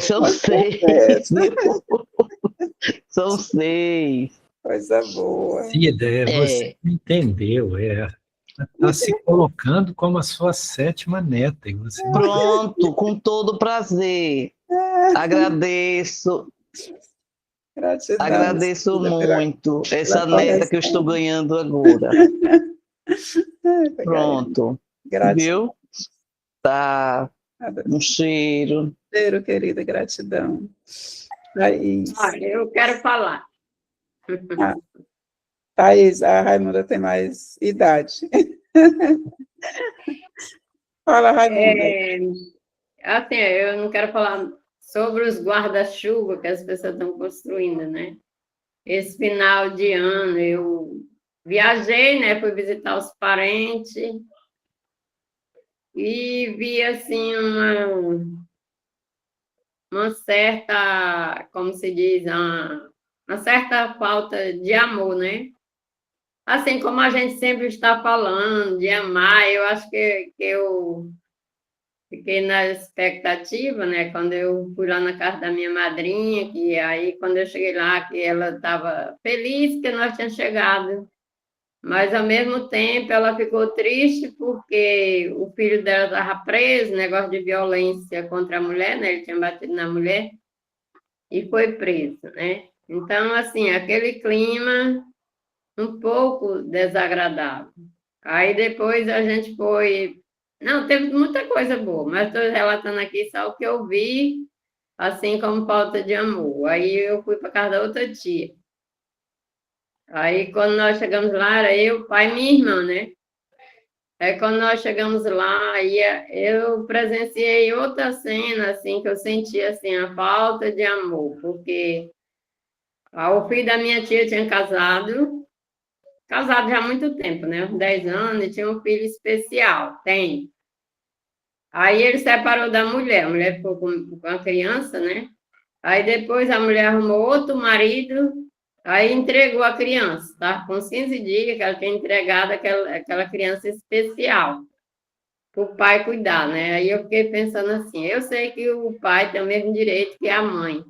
São 6. São 6. Coisa boa. Cida, você entendeu, Está se colocando como a sua 7ª neta, e você não... Pronto, com todo prazer. Agradeço, Gratidão, agradeço Cida, muito pela essa neta que eu estou correção. ganhando agora. Ai, Pronto, gratidão, viu? Tá, um cheiro. querida, gratidão. Thaís. Olha, eu quero falar. Thaís, a Raimunda tem mais idade. Fala, Raimunda. Assim, eu não quero falar sobre os guarda-chuva que as pessoas estão construindo, né? Esse final de ano eu viajei, né? Fui visitar os parentes e vi, assim, uma certa, como se diz, uma certa falta de amor, né? Assim como a gente sempre está falando de amar, eu acho que eu fiquei na expectativa, né? Quando eu fui lá na casa da minha madrinha, que aí quando eu cheguei lá, que ela estava feliz que nós tínhamos chegado, mas ao mesmo tempo ela ficou triste porque o filho dela estava preso, negócio de violência contra a mulher, né? Ele tinha batido na mulher e foi preso, né? Então, assim, aquele clima um pouco desagradável. Aí depois a gente foi. Não, teve muita coisa boa, mas estou relatando aqui só o que eu vi, assim como falta de amor. Aí eu fui para casa da outra tia. Aí quando nós chegamos lá, era eu, pai e minha irmã, né? Aí quando nós chegamos lá, aí eu presenciei outra cena, assim, que eu senti, assim, a falta de amor, porque o filho da minha tia tinha casado já há muito tempo, né? Uns 10 anos, e tinha um filho especial, tem. Aí ele separou da mulher, a mulher ficou com a criança, né? Aí depois a mulher arrumou outro marido, aí entregou a criança, tá? Com uns 15 dias que ela tinha entregado aquela criança especial para o pai cuidar, né? Aí eu fiquei pensando assim, eu sei que o pai tem o mesmo direito que a mãe,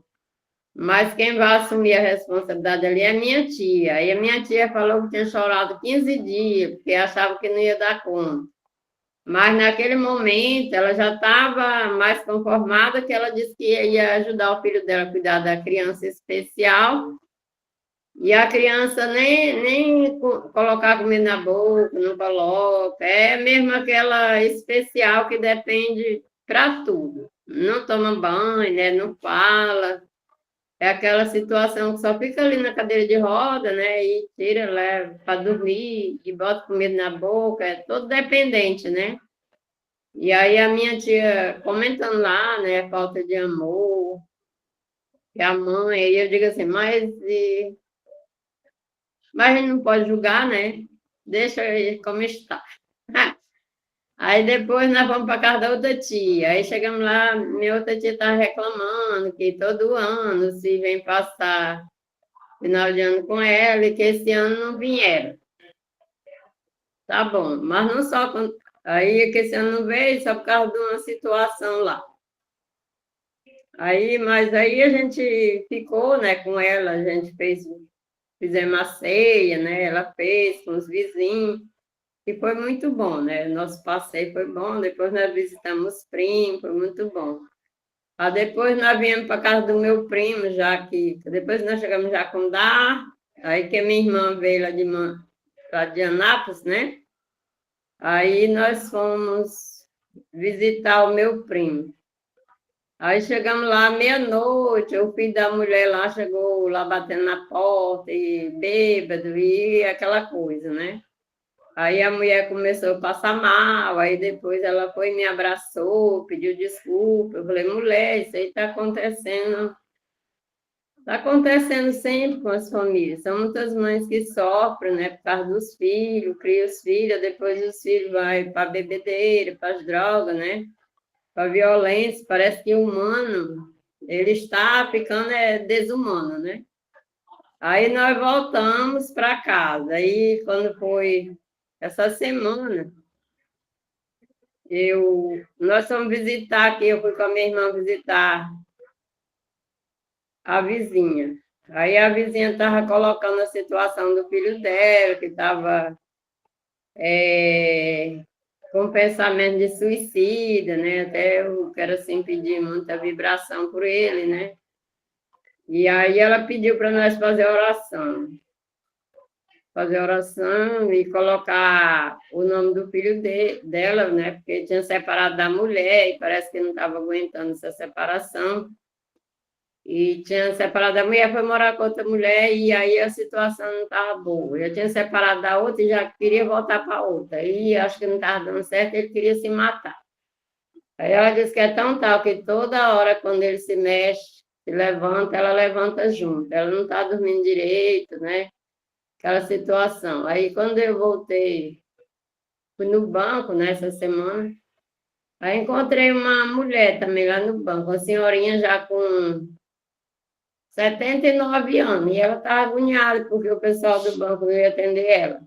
mas quem vai assumir a responsabilidade ali é a minha tia. Aí a minha tia falou que tinha chorado 15 dias, porque achava que não ia dar conta. Mas naquele momento ela já estava mais conformada, que ela disse que ia ajudar o filho dela a cuidar da criança especial. E a criança nem colocar comida na boca, não coloca. É mesmo aquela especial que depende para tudo. Não toma banho, né? Não fala. É aquela situação que só fica ali na cadeira de roda, né? E tira, leva para dormir, e bota comida na boca, é todo dependente, né? E aí a minha tia comentando lá, né? Falta de amor, e a mãe, aí eu digo assim, mas a gente não pode julgar, né? Deixa ele como está. Aí depois nós vamos para casa da outra tia. Aí chegamos lá, minha outra tia estava reclamando que todo ano se vem passar final de ano com ela e que esse ano não vieram. Tá bom, mas não só. Aí que esse ano não veio, só por causa de uma situação lá. Mas aí a gente ficou, né, com ela, a gente fizemos a ceia, né? Ela fez com os vizinhos. E foi muito bom, né? Nosso passeio foi bom, depois nós visitamos os primos, foi muito bom. Aí depois nós viemos para casa do meu primo, já que depois nós chegamos já com Jacundá, aí que a minha irmã veio lá de Anápolis, né? Aí nós fomos visitar o meu primo. Aí chegamos lá meia-noite, o filho da mulher lá chegou lá batendo na porta, e bêbado, e aquela coisa, né? Aí a mulher começou a passar mal, aí depois ela foi e me abraçou, pediu desculpa. Eu falei, mulher, isso aí está acontecendo sempre com as famílias. São muitas mães que sofrem, né, por causa dos filhos, criam os filhos, depois os filhos vão para a bebedeira, para as drogas, né, para a violência. Parece que o humano, ele está ficando desumano, né? Aí nós voltamos para casa. Aí, quando foi essa semana, nós fomos visitar aqui, eu fui com a minha irmã visitar a vizinha. Aí a vizinha estava colocando a situação do filho dela, que estava com pensamento de suicida, né? Até eu quero assim pedir muita vibração por ele, né? E aí ela pediu para nós fazer oração e colocar o nome do filho dela, né? Porque tinha separado da mulher e parece que não estava aguentando essa separação. E tinha separado da mulher, foi morar com outra mulher, e aí a situação não estava boa. Já tinha separado da outra e já queria voltar para outra. E acho que não estava dando certo, ele queria se matar. Aí ela disse que é tão tal que toda hora, quando ele se mexe, se levanta, ela levanta junto. Ela não está dormindo direito, né? Aquela situação. Aí, quando eu voltei, fui no banco nessa semana, aí encontrei uma mulher também lá no banco, uma senhorinha já com 79 anos, e ela estava agoniada porque o pessoal do banco não ia atender ela.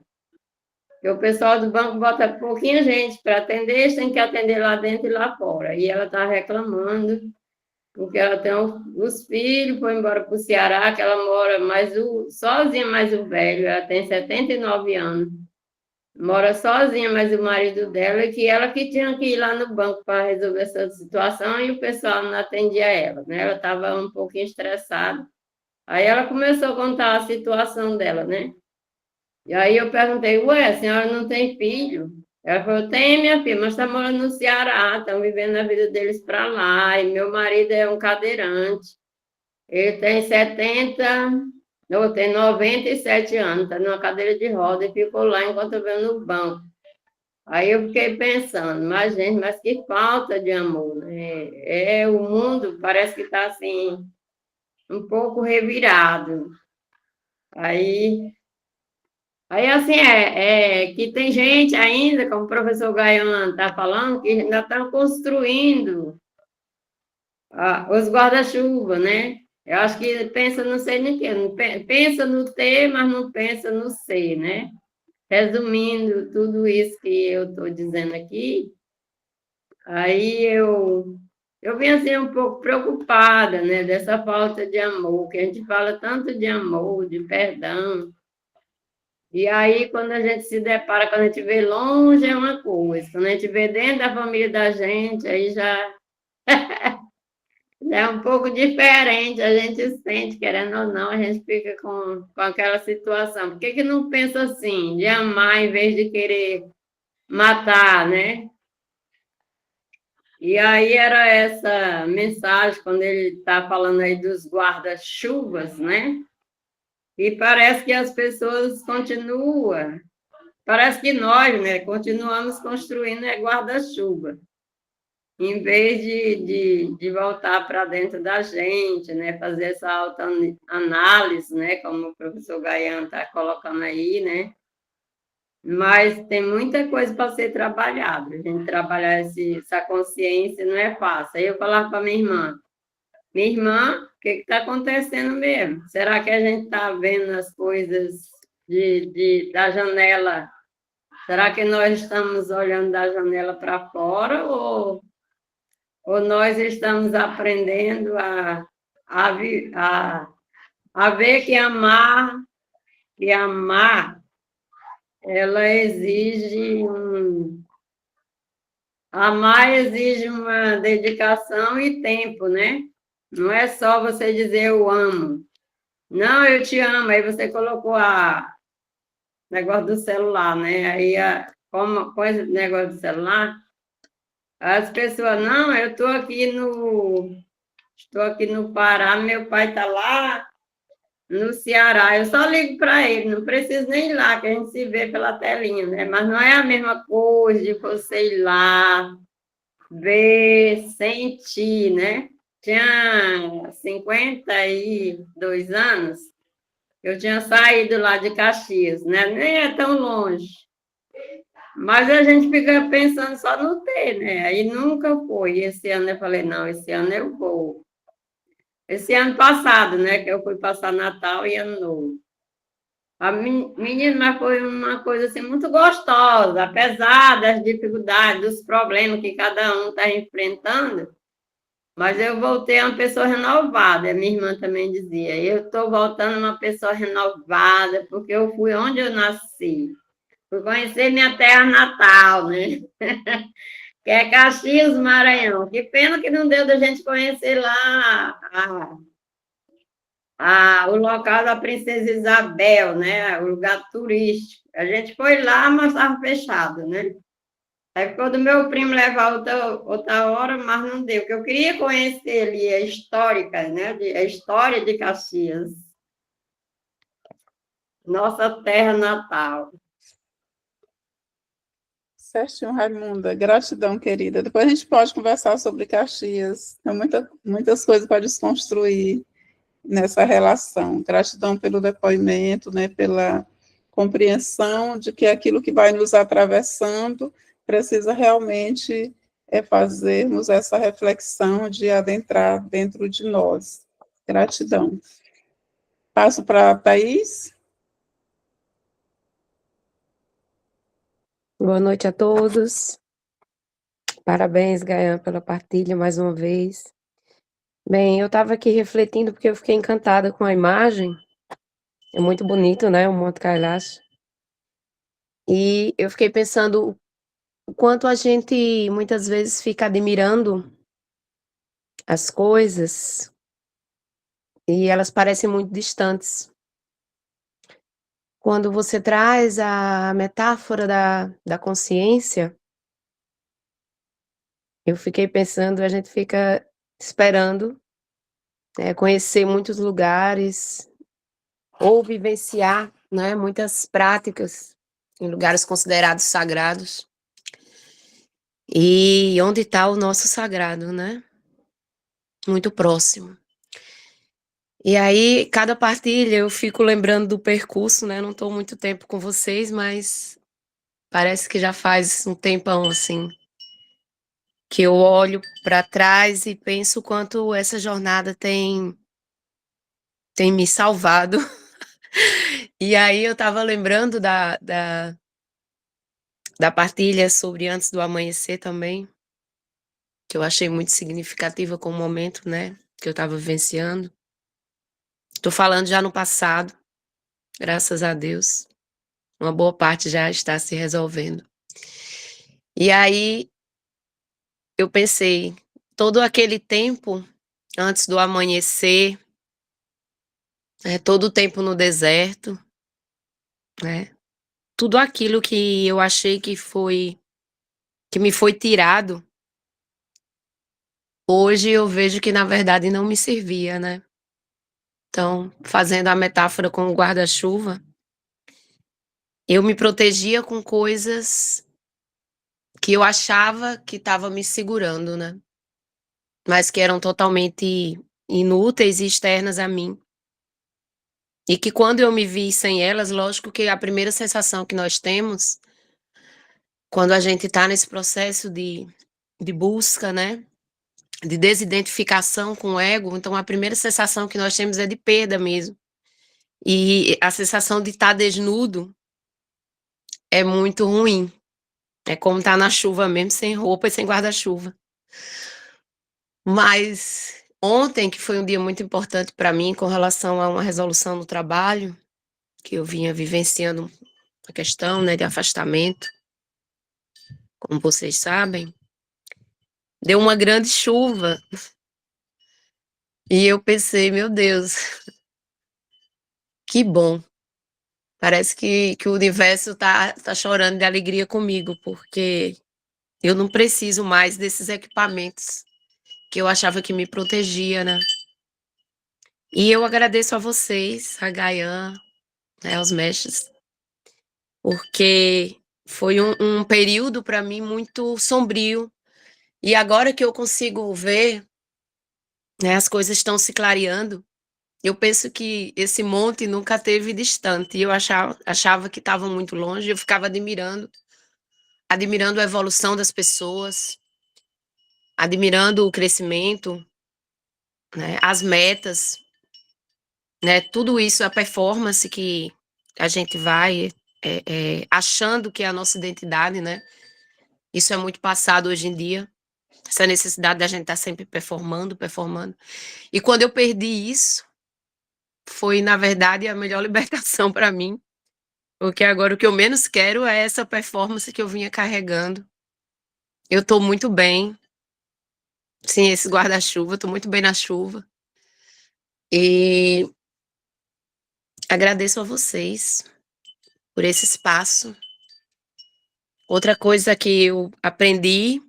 Porque o pessoal do banco bota pouquinha gente para atender, eles têm que atender lá dentro e lá fora. E ela estava reclamando, porque ela tem os filhos, foi embora para o Ceará, que ela mora sozinha, mais o velho, ela tem 79 anos. Mora sozinha, mas o marido dela, e que ela que tinha que ir lá no banco para resolver essa situação, e o pessoal não atendia ela, né? Ela estava um pouquinho estressada. Aí ela começou a contar a situação dela, né? E aí eu perguntei, ué, a senhora não tem filho? Ela falou, tem, minha filha, mas está morando no Ceará, estão vivendo a vida deles para lá, e meu marido é um cadeirante. Ele tem 97 anos, está numa cadeira de roda e ficou lá enquanto eu venho no banco. Aí eu fiquei pensando, mas gente, mas que falta de amor, né? O mundo parece que está assim, um pouco revirado. Aí assim, que tem gente ainda, como o professor Gaian está falando, que ainda estão construindo os guarda-chuva, né? Eu acho que pensa não sei nem o quê, pensa no ter, mas não pensa no ser, né? Resumindo tudo isso que eu estou dizendo aqui, aí eu vim assim um pouco preocupada, né? Dessa falta de amor, que a gente fala tanto de amor, de perdão. E aí, quando a gente se depara, quando a gente vê longe é uma coisa, quando a gente vê dentro da família da gente, aí já é um pouco diferente, a gente sente, querendo ou não, a gente fica com aquela situação. Por que não pensa assim, de amar em vez de querer matar, né? E aí era essa mensagem, quando ele está falando aí dos guarda-chuvas, né? E parece que as pessoas continuam, parece que nós, né, continuamos construindo guarda-chuva, em vez de voltar para dentro da gente, né, fazer essa autoanálise, né, como o professor Gaian está colocando aí, né, mas tem muita coisa para ser trabalhada, a gente trabalhar essa consciência não é fácil. Aí eu falava para minha irmã, o que está acontecendo mesmo? Será que a gente está vendo as coisas da janela? Será que nós estamos olhando da janela para fora ou nós estamos aprendendo a ver que amar, ela exige amar exige uma dedicação e tempo, né? Não é só você dizer eu amo. Não, eu te amo. Aí você colocou negócio do celular, né? Aí, como com esse negócio do celular, as pessoas, não, eu estou aqui no Pará, meu pai está lá no Ceará, eu só ligo para ele, não preciso nem ir lá, que a gente se vê pela telinha, né? Mas não é a mesma coisa de você ir lá, ver, sentir, né? Tinha 52 anos, eu tinha saído lá de Caxias, né? Nem é tão longe. Mas a gente fica pensando só no ter, né? Aí nunca foi. E esse ano eu falei, não, esse ano eu vou. Esse ano passado, né? Que eu fui passar Natal e Ano Novo. Menina, mas foi uma coisa assim muito gostosa, apesar das dificuldades, dos problemas que cada um está enfrentando. Mas eu voltei uma pessoa renovada, a minha irmã também dizia. Eu estou voltando uma pessoa renovada, porque eu fui onde eu nasci. Fui conhecer minha terra natal, né? Que é Caxias do Maranhão. Que pena que não deu da gente conhecer lá o local da Princesa Isabel, né? O lugar turístico. A gente foi lá, mas estava fechado, né? Aí ficou do meu primo levar outra hora, mas não deu, porque eu queria conhecer ali a histórica, né? A história de Caxias, nossa terra natal. Certinho, Raimunda. Gratidão, querida. Depois a gente pode conversar sobre Caxias. Tem muitas coisas para desconstruir nessa relação. Gratidão pelo depoimento, né, pela compreensão de que aquilo que vai nos atravessando precisa realmente fazermos essa reflexão de adentrar dentro de nós. Gratidão. Passo para a Thaís. Boa noite a todos. Parabéns, Gayan, pela partilha mais uma vez. Bem, eu estava aqui refletindo porque eu fiquei encantada com a imagem. É muito bonito, né, o Monte Kailash. E eu fiquei pensando o quanto a gente muitas vezes fica admirando as coisas e elas parecem muito distantes. Quando você traz a metáfora da consciência, eu fiquei pensando, a gente fica esperando conhecer muitos lugares ou vivenciar, né, muitas práticas em lugares considerados sagrados. E onde está o nosso sagrado, né? Muito próximo. E aí, cada partilha, eu fico lembrando do percurso, né? Não estou muito tempo com vocês, mas parece que já faz um tempão, assim, que eu olho para trás e penso o quanto essa jornada tem me salvado. E aí eu estava lembrando da partilha sobre Antes do Amanhecer também, que eu achei muito significativa com o momento, né, que eu estava vivenciando. Estou falando já no passado, graças a Deus. Uma boa parte já está se resolvendo. E aí eu pensei, todo aquele tempo antes do amanhecer, todo o tempo no deserto, né? Tudo aquilo que eu achei que me foi tirado, hoje eu vejo que na verdade não me servia, né? Então, fazendo a metáfora com o guarda-chuva, eu me protegia com coisas que eu achava que estava me segurando, né? Mas que eram totalmente inúteis e externas a mim. E que quando eu me vi sem elas, lógico que a primeira sensação que nós temos, quando a gente está nesse processo de busca, né? De desidentificação com o ego, então a primeira sensação que nós temos é de perda mesmo. E a sensação de estar desnudo é muito ruim. É como estar na chuva mesmo, sem roupa e sem guarda-chuva. Mas ontem, que foi um dia muito importante para mim com relação a uma resolução no trabalho, que eu vinha vivenciando a questão, né, de afastamento, como vocês sabem, deu uma grande chuva. E eu pensei, meu Deus, que bom. Parece que o universo tá chorando de alegria comigo, porque eu não preciso mais desses equipamentos que eu achava que me protegia, né? E eu agradeço a vocês, a Gayan, né, aos mestres, porque foi um período para mim muito sombrio. E agora que eu consigo ver, né, as coisas estão se clareando, eu penso que esse monte nunca esteve distante. Eu achava que estava muito longe, eu ficava admirando a evolução das pessoas, admirando o crescimento, né, as metas, né, tudo isso, a performance que a gente vai achando que é a nossa identidade, né? Isso é muito passado hoje em dia, essa necessidade da gente estar sempre performando. E quando eu perdi isso, foi, na verdade, a melhor libertação para mim, Porque agora o que eu menos quero é essa performance que eu vinha carregando. Eu tô muito bem sem esse guarda-chuva, tô muito bem na chuva. E agradeço a vocês por esse espaço. Outra coisa que eu aprendi,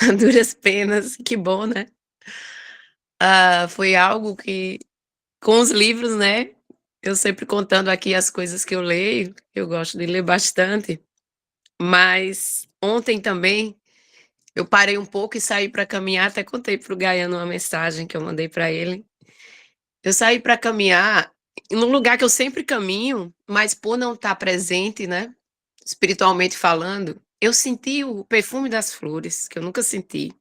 a duras penas, que bom, né? Foi algo que, com os livros, né? Eu sempre contando aqui as coisas que eu leio, eu gosto de ler bastante, mas ontem também eu parei um pouco e saí para caminhar, até contei para o Gaiano uma mensagem que eu mandei para ele. Eu saí para caminhar num lugar que eu sempre caminho, mas por não estar presente, né, espiritualmente falando, eu senti o perfume das flores, que eu nunca senti.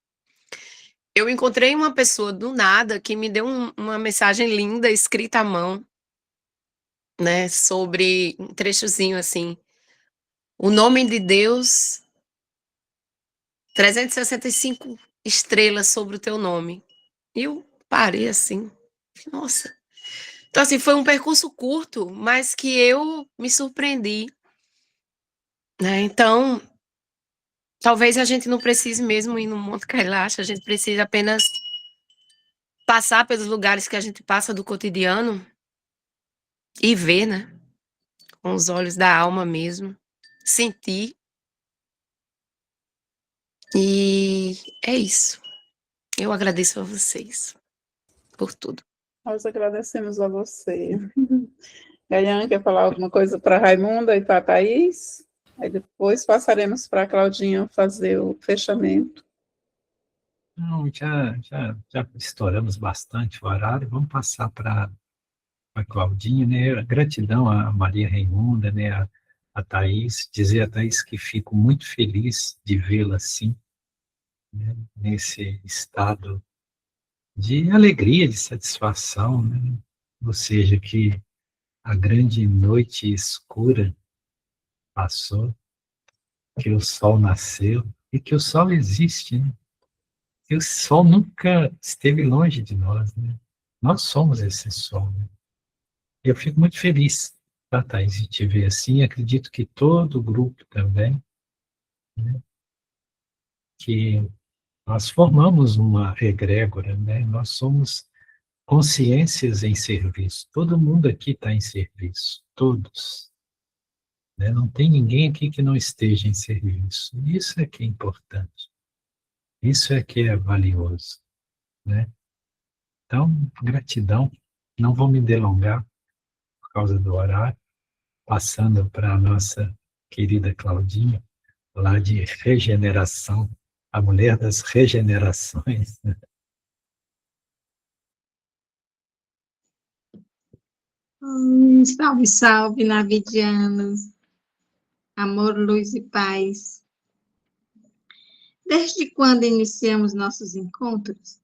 Eu encontrei uma pessoa do nada que me deu uma mensagem linda, escrita à mão, né, sobre um trechozinho assim: "O nome de Deus, 365 estrelas sobre o teu nome". E eu parei assim, nossa. Então, assim, foi um percurso curto, mas que eu me surpreendi, né. Então, talvez a gente não precise mesmo ir no Monte Kailash, a gente precisa apenas passar pelos lugares que a gente passa do cotidiano e ver, né, com os olhos da alma mesmo, sentir. E é isso. Eu agradeço a vocês por tudo. Nós agradecemos a você. Gaian, quer falar alguma coisa para a Raimunda e para a Thaís? Aí depois passaremos para a Claudinha fazer o fechamento. Não, já estouramos bastante o horário. Vamos passar para a Claudinha, né? Gratidão a Maria Raimunda, né? A Thaís, dizer a Thaís que fico muito feliz de vê-la assim, né? Nesse estado de alegria, de satisfação, né? Ou seja, que a grande noite escura passou, que o sol nasceu e que o sol existe, né? E o sol nunca esteve longe de nós, né? Nós somos esse sol, né? Eu fico muito feliz, tá, Thaís, de te ver assim. Acredito que todo o grupo também, né? Que nós formamos uma egrégora, né? Nós somos consciências em serviço. Todo mundo aqui está em serviço, todos, né? Não tem ninguém aqui que não esteja em serviço. Isso é que é importante. Isso é que é valioso, né? Então, gratidão. Não vou me delongar por causa do horário, passando para a nossa querida Claudinha, lá de regeneração, a mulher das regenerações. Salve, salve, navidianos, amor, luz e paz. Desde quando iniciamos nossos encontros,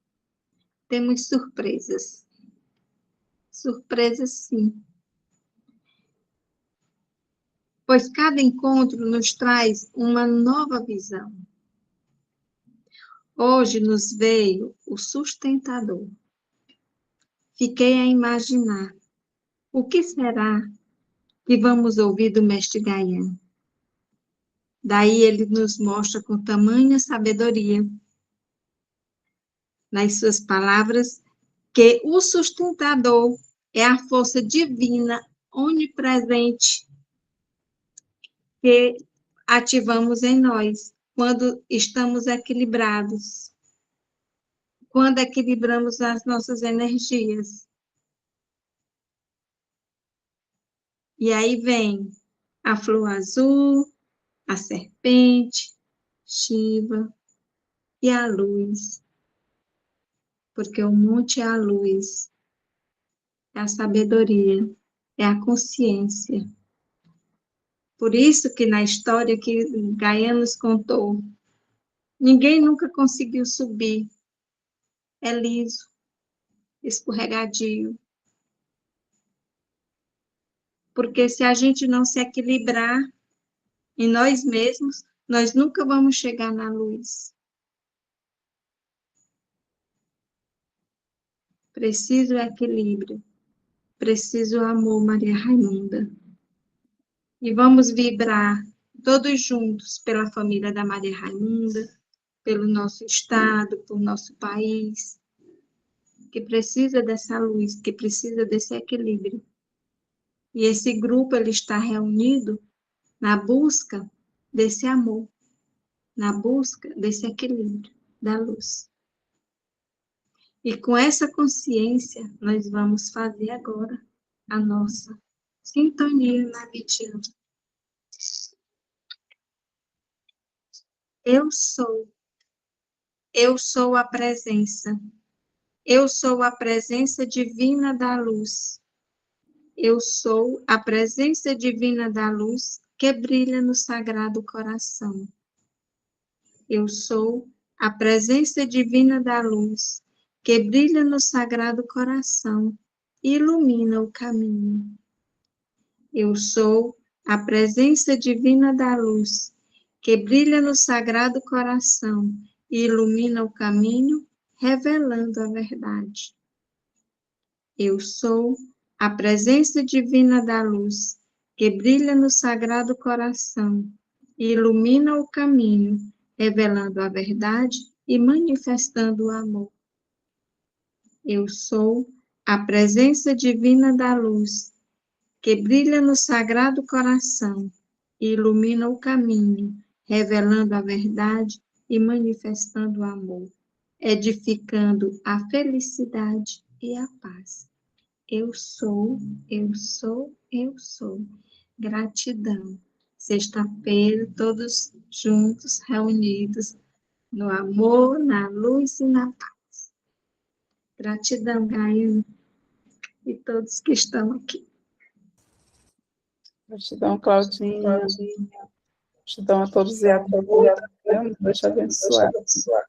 temos surpresas. Surpresas, sim. Pois cada encontro nos traz uma nova visão. Hoje nos veio o sustentador. Fiquei a imaginar o que será que vamos ouvir do mestre Gaian. Daí ele nos mostra com tamanha sabedoria, nas suas palavras, que o sustentador é a força divina onipresente que ativamos em nós quando estamos equilibrados, quando equilibramos as nossas energias. E aí vem a flor azul, a serpente, Shiva e a luz, porque o monte é a luz, é a sabedoria, é a consciência. Por isso que na história que Gaia nos contou, ninguém nunca conseguiu subir. É liso, escorregadio. Porque se a gente não se equilibrar em nós mesmos, nós nunca vamos chegar na luz. Preciso equilíbrio. preciso amor, Maria Raimunda. E vamos vibrar todos juntos pela família da Maria Raimunda, pelo nosso estado, pelo nosso país, que precisa dessa luz, que precisa desse equilíbrio. E esse grupo ele está reunido na busca desse amor, na busca desse equilíbrio da luz. E com essa consciência, nós vamos fazer agora a nossa sintonia navitiana. Eu sou a presença. Eu sou a presença divina da luz. Eu sou a presença divina da luz que brilha no sagrado coração. Eu sou a presença divina da luz que brilha no sagrado coração e ilumina o caminho. Eu sou a presença divina da luz que brilha no sagrado coração e ilumina o caminho, revelando a verdade. Eu sou a presença divina da luz que brilha no sagrado coração e ilumina o caminho, revelando a verdade e manifestando o amor. Eu sou a presença divina da luz que brilha no sagrado coração e ilumina o caminho, revelando a verdade e manifestando o amor, edificando a felicidade e a paz. Eu sou, eu sou, eu sou. Gratidão. Sexta-feira, todos juntos, reunidos, no amor, na luz e na paz. Gratidão, Gaia, e todos que estão aqui. Gratidão, Claudinha. Gratidão a todos e a todas. Deus te abençoar. Glória.